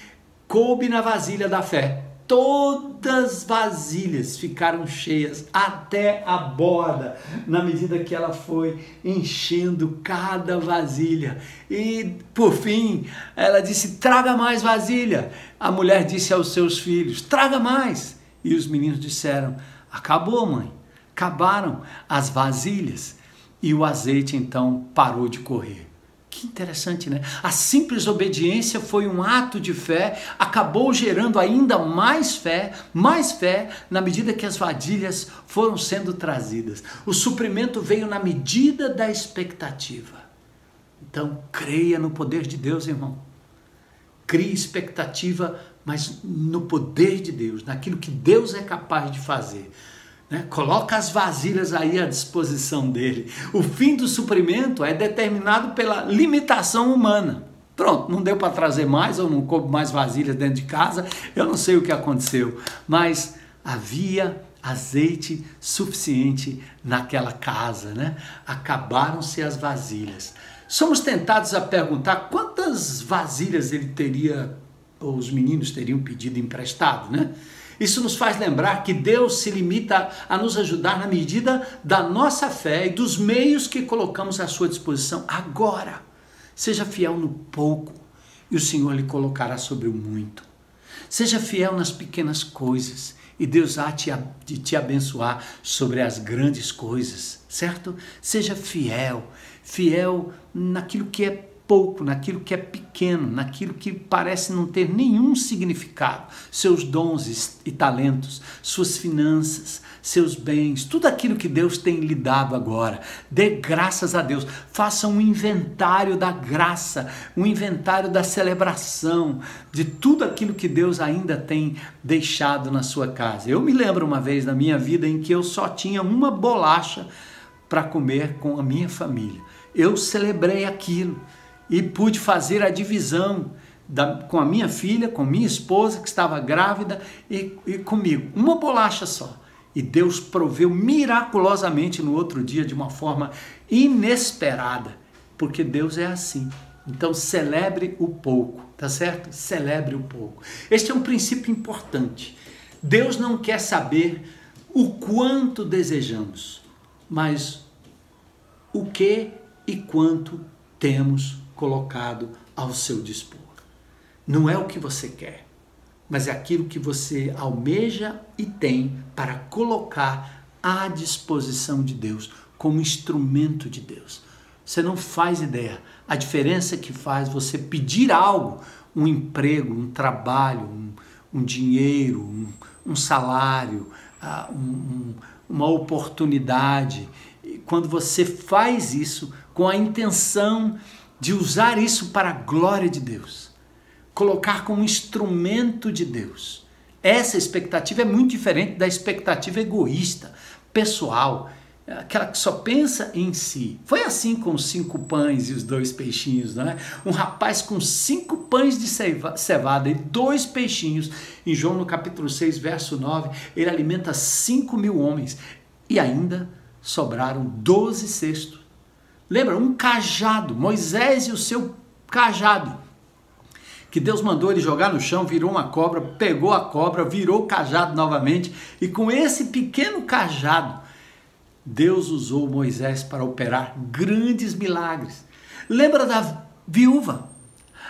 coube na vasilha da fé. todas as vasilhas ficaram cheias até a borda, na medida que ela foi enchendo cada vasilha. E por fim, ela disse: traga mais vasilha. A mulher disse aos seus filhos: traga mais. E os meninos disseram: acabou, mãe, acabaram as vasilhas. E o azeite então parou de correr. Que interessante, né? A simples obediência foi um ato de fé, acabou gerando ainda mais fé, na medida que as vasilhas foram sendo trazidas. O suprimento veio na medida da expectativa. Então, creia no poder de Deus, irmão. Crie expectativa, mas no poder de Deus, naquilo que Deus é capaz de fazer. Coloca as vasilhas aí à disposição dele. O fim do suprimento é determinado pela limitação humana. Pronto, não deu para trazer mais, ou não coube mais vasilhas dentro de casa, eu não sei o que aconteceu, mas havia azeite suficiente naquela casa, né? Acabaram-se as vasilhas. Somos tentados a perguntar quantas vasilhas ele teria, ou os meninos teriam pedido emprestado, né? Isso nos faz lembrar que Deus se limita a nos ajudar na medida da nossa fé e dos meios que colocamos à sua disposição agora. Seja fiel no pouco e o Senhor lhe colocará sobre o muito. Seja fiel nas pequenas coisas e Deus há de te abençoar sobre as grandes coisas, certo? Seja fiel naquilo que é pouco, naquilo que é pequeno, naquilo que parece não ter nenhum significado. Seus dons e talentos, suas finanças, seus bens, tudo aquilo que Deus tem lhe dado agora. Dê graças a Deus. Faça um inventário da graça, um inventário da celebração, de tudo aquilo que Deus ainda tem deixado na sua casa. Eu me lembro uma vez na minha vida em que eu só tinha uma bolacha para comer com a minha família. Eu celebrei aquilo e pude fazer a divisão com a minha filha, com minha esposa que estava grávida e comigo. Uma bolacha só. E Deus proveu miraculosamente no outro dia de uma forma inesperada, porque Deus é assim. Então celebre o pouco, tá certo? Celebre o pouco. Este é um princípio importante. Deus não quer saber o quanto desejamos, mas o que e quanto temos colocado ao seu dispor. Não é o que você quer, mas é aquilo que você almeja e tem para colocar à disposição de Deus, como instrumento de Deus. Você não faz ideia a diferença que faz você pedir algo, um emprego, um trabalho, um dinheiro, um salário, uma oportunidade. Quando você faz isso com a intenção de usar isso para a glória de Deus, colocar como instrumento de Deus. Essa expectativa é muito diferente da expectativa egoísta, pessoal, aquela que só pensa em si. Foi assim com os 5 pães e os 2 peixinhos, não é? Um rapaz com 5 pães de cevada e 2 peixinhos, em João no capítulo 6, verso 9, ele alimenta 5.000 homens e ainda sobraram 12 cestos. Lembra? Um cajado, Moisés e o seu cajado, que Deus mandou ele jogar no chão, virou uma cobra, pegou a cobra, virou o cajado novamente, e com esse pequeno cajado, Deus usou Moisés para operar grandes milagres. Lembra da viúva?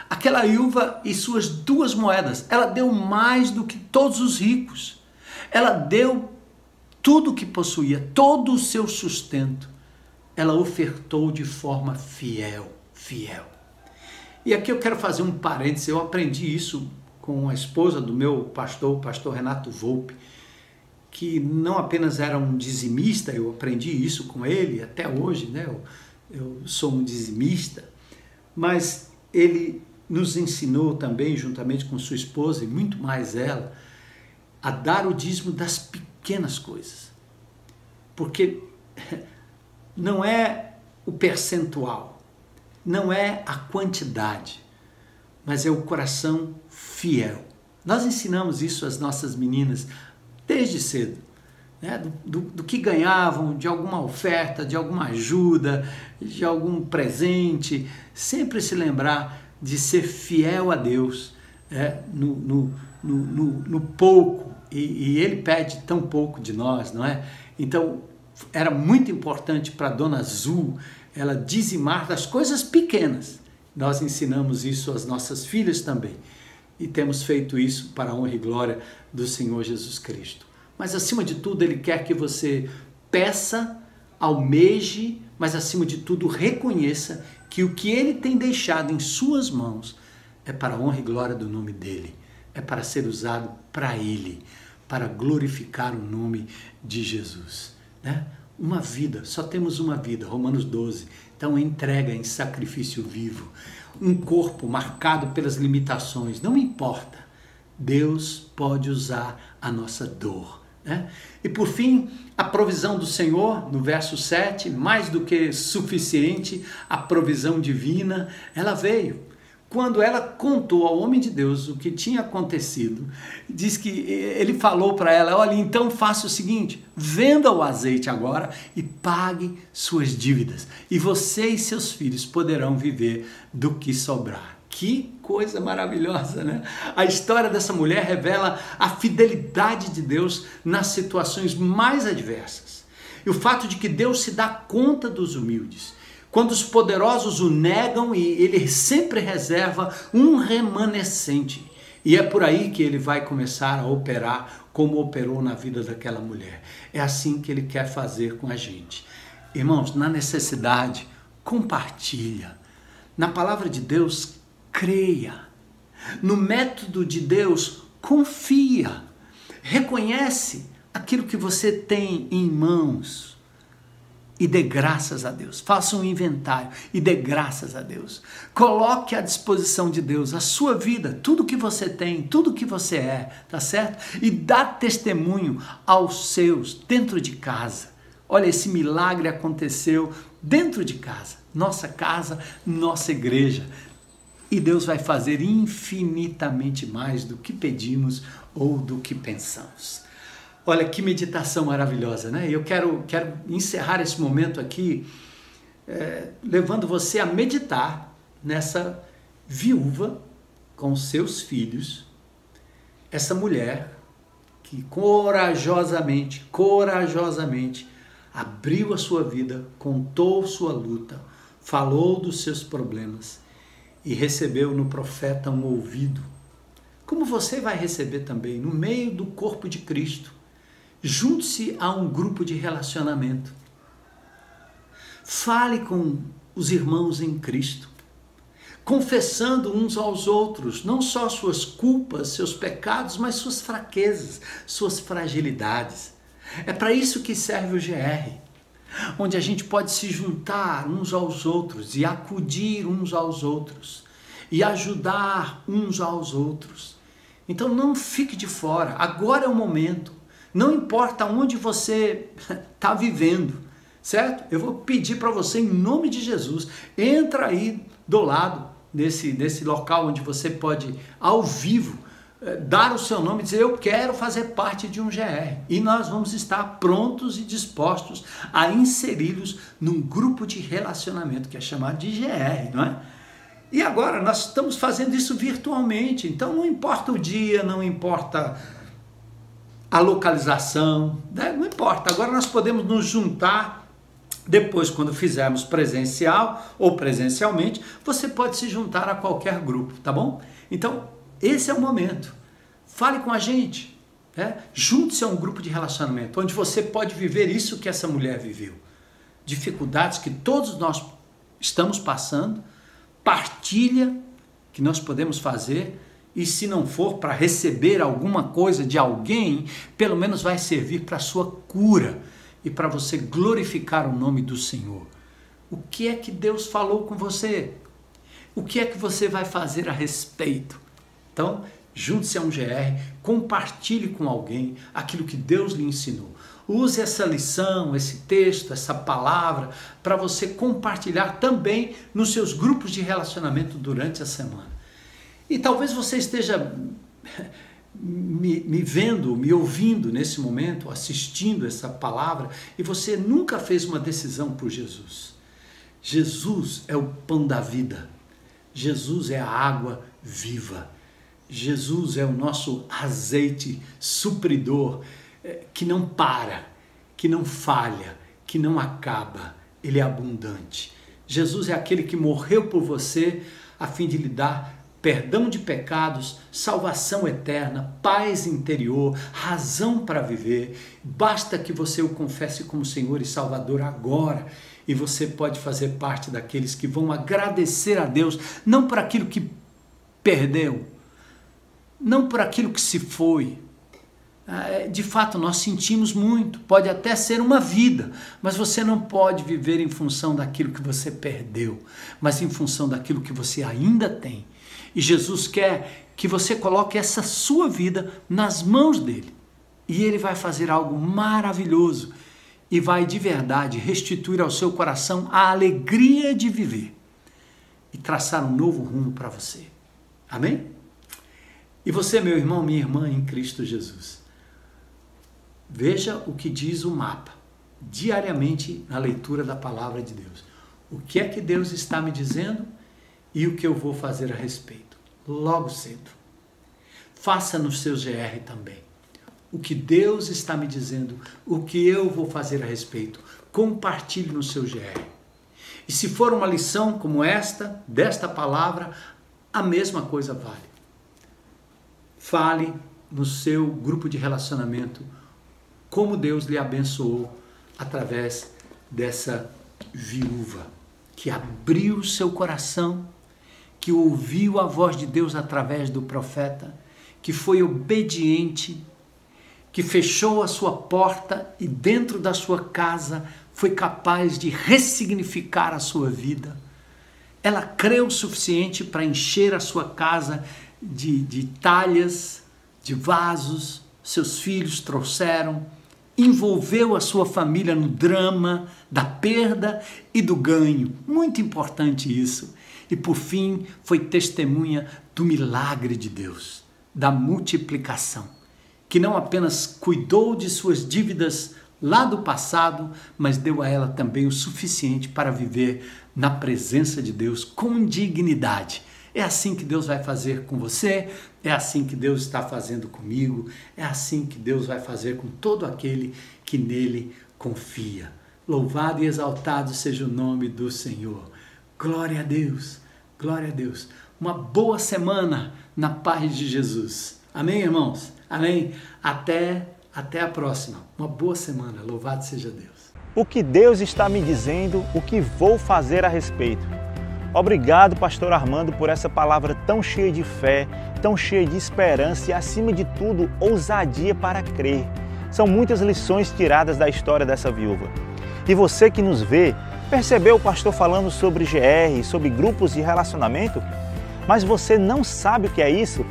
Aquela viúva e suas 2 moedas, ela deu mais do que todos os ricos. Ela deu tudo o que possuía, todo o seu sustento. Ela ofertou de forma fiel. E aqui eu quero fazer um parênteses. Eu aprendi isso com a esposa do meu pastor, o pastor Renato Volpe, que não apenas era um dizimista, eu aprendi isso com ele até hoje, né? Eu sou um dizimista, mas ele nos ensinou também, juntamente com sua esposa e muito mais ela, a dar o dízimo das pequenas coisas. Porque não é o percentual, não é a quantidade, mas é o coração fiel. Nós ensinamos isso às nossas meninas desde cedo, né? Do que ganhavam, de alguma oferta, de alguma ajuda, de algum presente, sempre se lembrar de ser fiel a Deus no pouco, e ele pede tão pouco de nós, não é? Então, era muito importante para a Dona Azul ela dizimar das coisas pequenas. Nós ensinamos isso às nossas filhas também. E temos feito isso para a honra e glória do Senhor Jesus Cristo. Mas, acima de tudo, Ele quer que você peça, almeje, mas, acima de tudo, reconheça que o que Ele tem deixado em suas mãos é para a honra e glória do nome dEle. É para ser usado para Ele, para glorificar o nome de Jesus. Né? Uma vida, só temos uma vida, Romanos 12. Então, entrega em sacrifício vivo. Um corpo marcado pelas limitações, não importa. Deus pode usar a nossa dor. Né? E por fim, a provisão do Senhor, no verso 7, mais do que suficiente, a provisão divina, ela veio. Quando ela contou ao homem de Deus o que tinha acontecido, diz que ele falou para ela, olha, então faça o seguinte, venda o azeite agora e pague suas dívidas. E você e seus filhos poderão viver do que sobrar. Que coisa maravilhosa, né? A história dessa mulher revela a fidelidade de Deus nas situações mais adversas. E o fato de que Deus se dá conta dos humildes. Quando os poderosos o negam, e ele sempre reserva um remanescente. E é por aí que ele vai começar a operar como operou na vida daquela mulher. É assim que ele quer fazer com a gente. Irmãos, na necessidade, compartilha. Na palavra de Deus, creia. No método de Deus, confia. Reconhece aquilo que você tem em mãos. E dê graças a Deus. Faça um inventário e dê graças a Deus. Coloque à disposição de Deus a sua vida, tudo que você tem, tudo que você é, tá certo? E dá testemunho aos seus dentro de casa. Olha, esse milagre aconteceu dentro de casa. Nossa casa, nossa igreja. E Deus vai fazer infinitamente mais do que pedimos ou do que pensamos. Olha que meditação maravilhosa, né? Eu quero encerrar esse momento aqui levando você a meditar nessa viúva com seus filhos, essa mulher que corajosamente abriu a sua vida, contou sua luta, falou dos seus problemas e recebeu no profeta um ouvido. Como você vai receber também no meio do corpo de Cristo? Junte-se a um grupo de relacionamento. Fale com os irmãos em Cristo, confessando uns aos outros, não só suas culpas, seus pecados, mas suas fraquezas, suas fragilidades. É para isso que serve o GR, onde a gente pode se juntar uns aos outros e acudir uns aos outros e ajudar uns aos outros. Então não fique de fora, agora é o momento. Não importa onde você está vivendo, certo? Eu vou pedir para você, em nome de Jesus, entra aí do lado desse local onde você pode, ao vivo, dar o seu nome e dizer, eu quero fazer parte de um GR. E nós vamos estar prontos e dispostos a inseri-los num grupo de relacionamento que é chamado de GR, não é? E agora nós estamos fazendo isso virtualmente, então não importa o dia, não importa a localização, né? Não importa. Agora nós podemos nos juntar depois, quando fizermos presencial ou presencialmente, você pode se juntar a qualquer grupo, tá bom? Então, esse é o momento. Fale com a gente, né? Junte-se a um grupo de relacionamento, onde você pode viver isso que essa mulher viveu. Dificuldades que todos nós estamos passando, partilha que nós podemos fazer. E se não for para receber alguma coisa de alguém, pelo menos vai servir para a sua cura e para você glorificar o nome do Senhor. O que é que Deus falou com você? O que é que você vai fazer a respeito? Então, junte-se a um GR, compartilhe com alguém aquilo que Deus lhe ensinou. Use essa lição, esse texto, essa palavra, para você compartilhar também nos seus grupos de relacionamento durante a semana. E talvez você esteja me vendo, me ouvindo nesse momento, assistindo essa palavra, e você nunca fez uma decisão por Jesus. Jesus é o pão da vida. Jesus é a água viva. Jesus é o nosso azeite supridor, que não para, que não falha, que não acaba. Ele é abundante. Jesus é aquele que morreu por você a fim de lhe dar perdão de pecados, salvação eterna, paz interior, razão para viver. Basta que você o confesse como Senhor e Salvador agora, e você pode fazer parte daqueles que vão agradecer a Deus, não por aquilo que perdeu, não por aquilo que se foi. De fato, nós sentimos muito, pode até ser uma vida, mas você não pode viver em função daquilo que você perdeu, mas em função daquilo que você ainda tem. E Jesus quer que você coloque essa sua vida nas mãos dele. E ele vai fazer algo maravilhoso e vai de verdade restituir ao seu coração a alegria de viver e traçar um novo rumo para você. Amém? E você, meu irmão, minha irmã em Cristo Jesus, veja o que diz o mapa diariamente na leitura da palavra de Deus. O que é que Deus está me dizendo e o que eu vou fazer a respeito. Logo cedo. Faça no seu GR também. O que Deus está me dizendo, o que eu vou fazer a respeito. Compartilhe no seu GR. E se for uma lição como esta, desta palavra, a mesma coisa vale. Fale no seu grupo de relacionamento como Deus lhe abençoou através dessa viúva que abriu seu coração, que ouviu a voz de Deus através do profeta, que foi obediente, que fechou a sua porta e dentro da sua casa foi capaz de ressignificar a sua vida. Ela creu o suficiente para encher a sua casa de talhas, de vasos, seus filhos trouxeram, envolveu a sua família no drama da perda e do ganho. Muito importante isso. E por fim foi testemunha do milagre de Deus, da multiplicação, que não apenas cuidou de suas dívidas lá do passado, mas deu a ela também o suficiente para viver na presença de Deus com dignidade. É assim que Deus vai fazer com você, é assim que Deus está fazendo comigo, é assim que Deus vai fazer com todo aquele que nele confia. Louvado e exaltado seja o nome do Senhor. Glória a Deus, glória a Deus. Uma boa semana na paz de Jesus. Amém, irmãos? Amém? Até a próxima. Uma boa semana. Louvado seja Deus. O que Deus está me dizendo, o que vou fazer a respeito. Obrigado, pastor Armando, por essa palavra tão cheia de fé, tão cheia de esperança e, acima de tudo, ousadia para crer. São muitas lições tiradas da história dessa viúva. E você que nos vê, percebeu o pastor falando sobre GR, sobre grupos de relacionamento? Mas você não sabe o que é isso?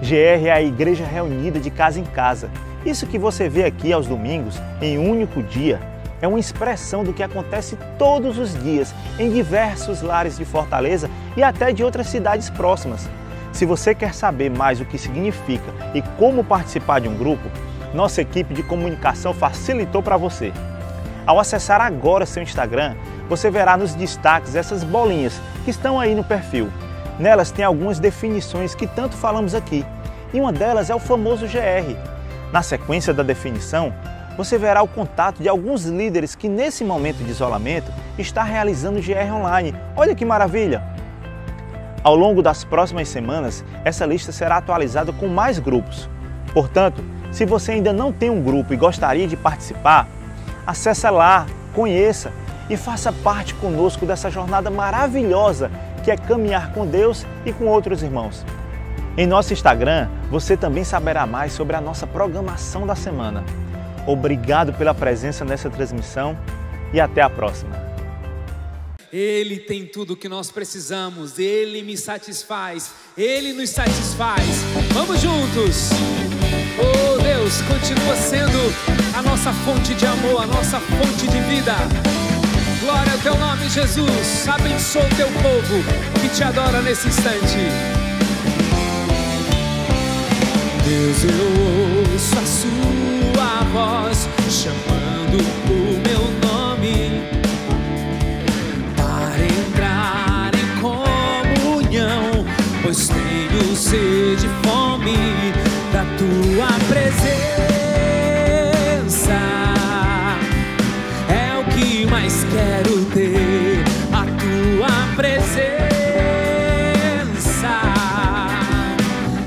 GR é a igreja reunida de casa em casa. Isso que você vê aqui aos domingos, em um único dia, é uma expressão do que acontece todos os dias em diversos lares de Fortaleza e até de outras cidades próximas. Se você quer saber mais o que significa e como participar de um grupo, nossa equipe de comunicação facilitou para você. Ao acessar agora seu Instagram, você verá nos destaques essas bolinhas que estão aí no perfil. Nelas tem algumas definições que tanto falamos aqui, e uma delas é o famoso GR. Na sequência da definição, você verá o contato de alguns líderes que nesse momento de isolamento está realizando GR online. Olha que maravilha! Ao longo das próximas semanas, essa lista será atualizada com mais grupos. Portanto, se você ainda não tem um grupo e gostaria de participar, acesse lá, conheça e faça parte conosco dessa jornada maravilhosa que é caminhar com Deus e com outros irmãos. Em nosso Instagram, você também saberá mais sobre a nossa programação da semana. Obrigado pela presença nessa transmissão e até a próxima. Ele tem tudo o que nós precisamos, Ele me satisfaz, Ele nos satisfaz. Vamos juntos! Oh Deus, continua sendo a nossa fonte de amor, a nossa fonte de vida. Glória ao teu nome, Jesus. Abençoa o teu povo que te adora nesse instante. Deus, eu ouço a sua voz chamando o meu nome para entrar em comunhão, pois tenho sede e fome da tua presença. É o que mais quero ter, a tua presença.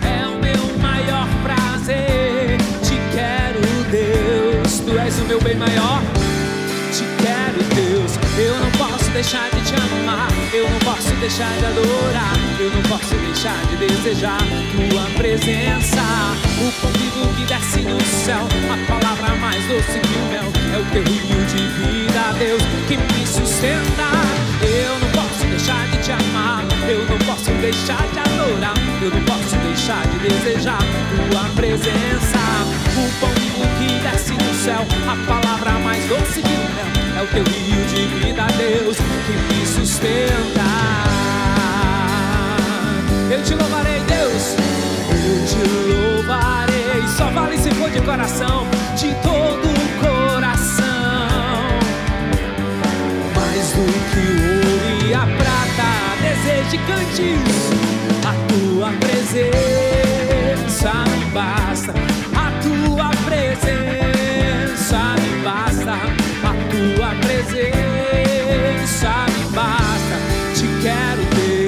É o meu maior prazer. Te quero, Deus, tu és o meu bem maior. Te quero, Deus, eu não posso deixar de te amar, eu não posso deixar de adorar, eu não posso deixar de desejar tua presença. O pão vivo que desce do céu, a palavra mais doce que o mel, é o teu rio de vida, Deus, que me sustenta. Eu não posso deixar de te amar, eu não posso deixar de adorar, eu não posso deixar de desejar tua presença. O pão vivo que desce do céu, a palavra mais doce que o mel, é o teu rio de vida, Deus, que me sustenta. Eu te louvarei, Deus, eu te louvarei. Só vale se for de coração, de todo o coração. Mais do que o ouro e a prata, deseje e cante isso. A tua presença me basta, a tua presença me basta, a tua presença me basta. Te quero, Deus.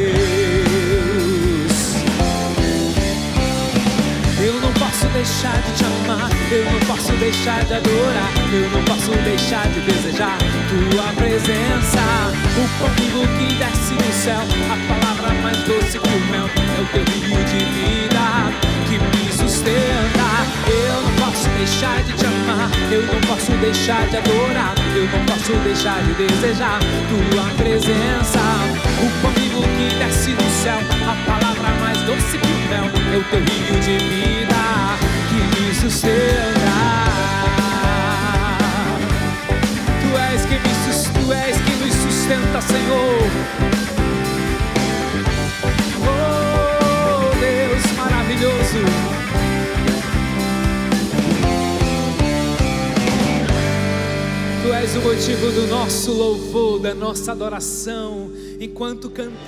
Eu não posso deixar de te amar, eu não posso deixar de adorar, eu não posso deixar de desejar tua presença. O pão vivo que desce do céu, a palavra mais doce que o mel, é o teu rio de vida que me sustenta. Eu não posso deixar de te amar, eu não posso deixar de adorar, eu não posso deixar de desejar tua presença. O pão vivo que desce do céu, a palavra mais doce que o mel, é o teu rio de vida que me sustenta. Tu és quem nos sustenta, Senhor. Oh, Deus maravilhoso. Tu és o motivo do nosso louvor, da nossa adoração, enquanto cantamos.